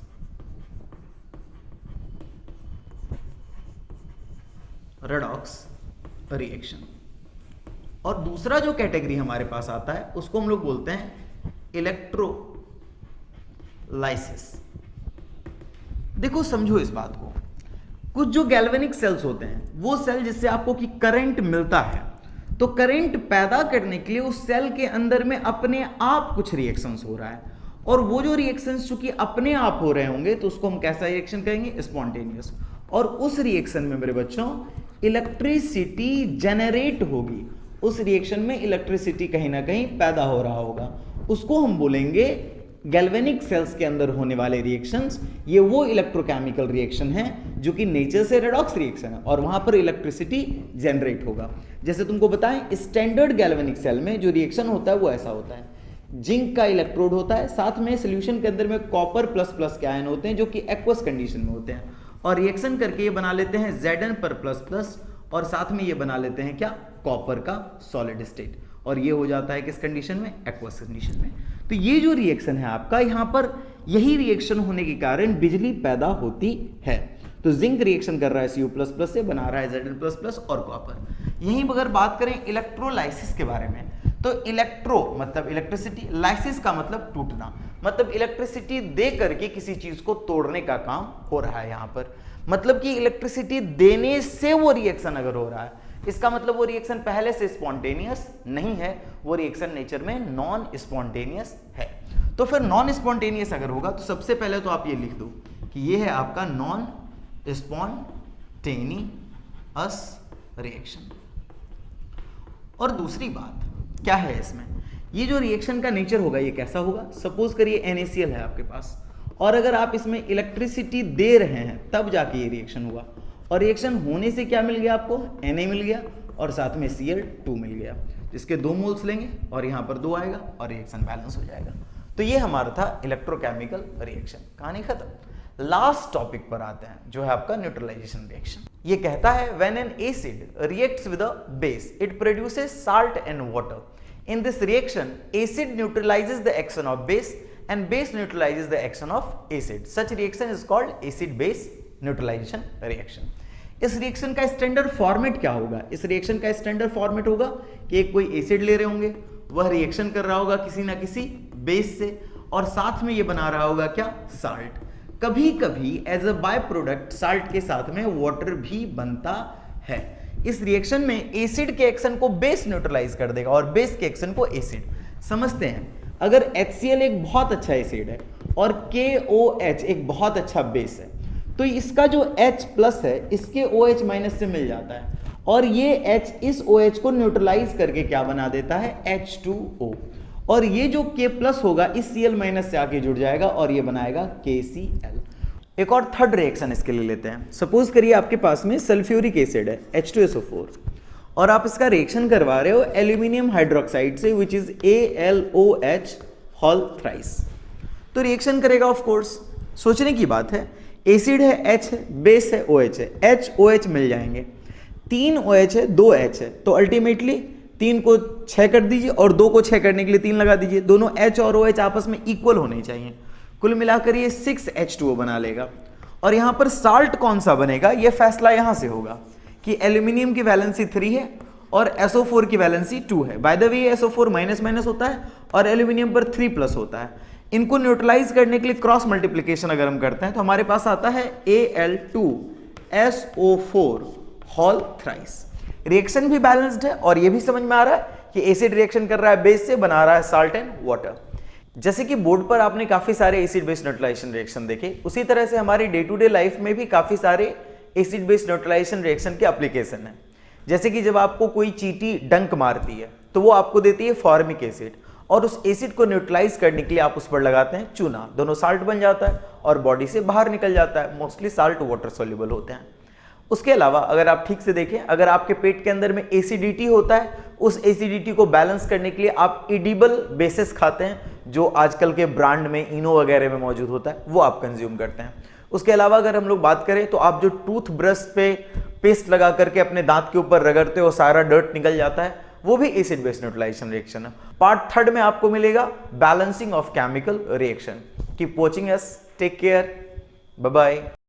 Redox reaction. और दूसरा जो कैटेगरी हमारे पास आता है उसको हम लोग बोलते हैं इलेक्ट्रोलाइसिस। देखो समझो इस बात को, कुछ जो गैल्वेनिक सेल्स होते हैं वो सेल जिससे आपको कि करंट मिलता है, तो करंट पैदा करने के लिए उस सेल के अंदर में अपने आप कुछ रिएक्शंस हो रहा है, और वो जो रिएक्शंस चूंकि अपने आप हो रहे होंगे तो उसको हम कैसा रिएक्शन कहेंगे? स्पॉन्टेनियस। और उस रिएक्शन में मेरे बच्चों इलेक्ट्रिसिटी जनरेट होगी, उस रिएक्शन में इलेक्ट्रिसिटी कहीं ना कहीं पैदा हो रहा होगा, उसको हम बोलेंगे गैल्वेनिक सेल्स के अंदर होने वाले रिएक्शंस। ये वो इलेक्ट्रोकेमिकल रिएक्शन है जो कि नेचर से रेडॉक्स रिएक्शन है और वहां पर इलेक्ट्रिसिटी जनरेट होगा। जैसे तुमको बताएं, स्टैंडर्ड गैल्वेनिक सेल में जो रिएक्शन होता है वो ऐसा होता है, जिंक का इलेक्ट्रोड होता है, साथ में सॉल्यूशन के अंदर में कॉपर प्लस प्लस के आयन होते हैं जो कि एक्वस कंडीशन में होते हैं, और रिएक्शन करके ये बना लेते हैं Zn पर प्लस प्लस, और साथ में ये बना लेते हैं क्या? कॉपर का सॉलिड स्टेट, और ये हो जाता है किस कंडीशन में? एक्वस कंडीशन में। तो ये जो रिएक्शन है आपका, यहाँ पर यही रिएक्शन होने के कारण बिजली पैदा होती है। तो जिंक रिएक्शन कर रहा है Cu++ से, बना रहा है Zn++ और कॉपर। यहीं अगर बात करें इलेक्ट्रोलाइसिस के बारे में, तो इलेक्ट्रो मतलब इलेक्ट्रिसिटी, लाइसिस का मतलब टूटना, मतलब इलेक्ट्रिसिटी दे करके किसी चीज को तोड़ने का काम हो रहा है यहाँ पर। मतलब कि इलेक्ट्रिसिटी देने से वो रिएक्शन अगर हो रहा है, इसका मतलब वो रिएक्शन पहले से स्पॉन्टेनियस नहीं है, वो रिएक्शन नेचर में नॉन स्पॉन्टेनियस है। तो फिर नॉन स्पॉन्टेनियस अगर होगा तो सबसे पहले तो आप ये लिख दो कि ये है आपका नॉन स्पॉन्टेनियस रिएक्शन। और दूसरी बात क्या है इसमें, ये जो रिएक्शन का नेचर होगा ये कैसा होगा? सपोज करिए NaCl है आपके पास, और अगर आप इसमें इलेक्ट्रिसिटी दे रहे हैं तब जाके ये रिएक्शन हुआ, और रिएक्शन होने से क्या मिल गया आपको? Na मिल गया और साथ में Cl2 मिल गया, जिसके 2 मोल्स लेंगे और यहाँ पर 2 आएगा और रिएक्शन बैलेंस हो जाएगा। तो ये हमारा था इलेक्ट्रोकेमिकल रिएक्शन। कहानी खत्म। लास्ट टॉपिक पर आते हैं जो है आपका न्यूट्रलाइजेशन रिएक्शन। ये कहता है when an acid reacts with a base it produces salt and water. In this reaction, acid neutralizes the action of base and base neutralizes the action of acid. Such reaction is called acid-base neutralization reaction. इस reaction का standard format क्या होगा? इस reaction का standard format होगा कि एक कोई एसिड ले रहे होंगे, वह रिएक्शन कर रहा होगा किसी ना किसी बेस से, और साथ में ये बना रहा होगा क्या? साल्ट। कभी कभी as a by product salt के साथ में वाटर भी बनता है। इस रिएक्शन में एसिड के एक्शन को बेस न्यूट्रलाइज कर देगा और बेस के एक्शन को एसिड। समझते हैं, अगर HCl एक बहुत अच्छा एसिड है और KOH एक बहुत अच्छा बेस है, तो इसका जो H+ है इसके OH- से मिल जाता है, और ये H इस OH को न्यूट्रलाइज करके क्या बना देता है? H2O। और ये जो K+ होगा इस Cl- से आके जुड़ जाएगा और ये बनाएगा KCl। एक और थर्ड रिएक्शन इसके लिए लेते हैं। सपोज करिए आपके पास में सल्फ्यूरिक एसिड है H2SO4, और आप इसका रिएक्शन करवा रहे हो एल्यूमिनियम हाइड्रोक्साइड से which is AlOH whole thrice. तो रिएक्शन करेगा ऑफ कोर्स। सोचने की बात है, एसिड है H, बेस है OH है, HOH मिल जाएंगे, 3 OH है 2 H है, तो अल्टीमेटली 3 को 6 कर दीजिए और 2 को 6 करने के लिए 3 लगा दीजिए। दोनों H और OH आपस में इक्वल होने चाहिए। कुल मिलाकर ये 6H2O बना लेगा। और यहां पर साल्ट कौन सा बनेगा, ये फैसला यहां से होगा कि एल्यूमिनियम की वैलेंसी 3 है और SO4 की वैलेंसी 2 है। By the way SO4 minus minus होता है और एल्यूमिनियम पर 3+ होता है। इनको न्यूट्रलाइज करने के लिए क्रॉस मल्टीप्लिकेशन अगर हम करते हैं तो हमारे पास आता है Al2SO4 होल थ्राइस। रिएक्शन भी बैलेंस्ड है और ये भी समझ में आ रहा है कि एसिड रिएक्शन कर रहा है बेस से, बना रहा है साल्ट एंड वाटर। जैसे कि बोर्ड पर आपने काफी सारे एसिड बेस न्यूट्रलाइजेशन रिएक्शन देखे, उसी तरह से हमारी डे टू डे लाइफ में भी काफी सारे एसिड बेस न्यूट्रलाइजेशन रिएक्शन के एप्लीकेशन है। जैसे कि जब आपको कोई चींटी डंक मारती है तो वो आपको देती है फॉर्मिक एसिड और उस एसिड को न्यूट्रलाइज करने के लिए आप उस पर लगाते हैं चूना, दोनों साल्ट बन जाता है और बॉडी से बाहर निकल जाता है। मोस्टली साल्ट वाटर सोल्यूबल होते हैं। उसके अलावा अगर आप ठीक से देखें, अगर आपके पेट के अंदर में एसिडिटी होता है, उस एसिडिटी को बैलेंस करने के लिए आप एडिबल बेसिस खाते हैं, जो आजकल के ब्रांड में इनो वगैरह में मौजूद होता है, वो आप कंज्यूम करते हैं। उसके अलावा अगर हम लोग बात करें तो आप जो टूथ ब्रश पे पेस्ट लगा करके अपने दांत के ऊपर रगड़ते हो, सारा डर्ट निकल जाता है, वो भी एसिड बेस न्यूट्रलाइजेशन रिएक्शन है। पार्ट 3 में आपको मिलेगा balancing of chemical reaction. Keep watching us, take care, bye bye.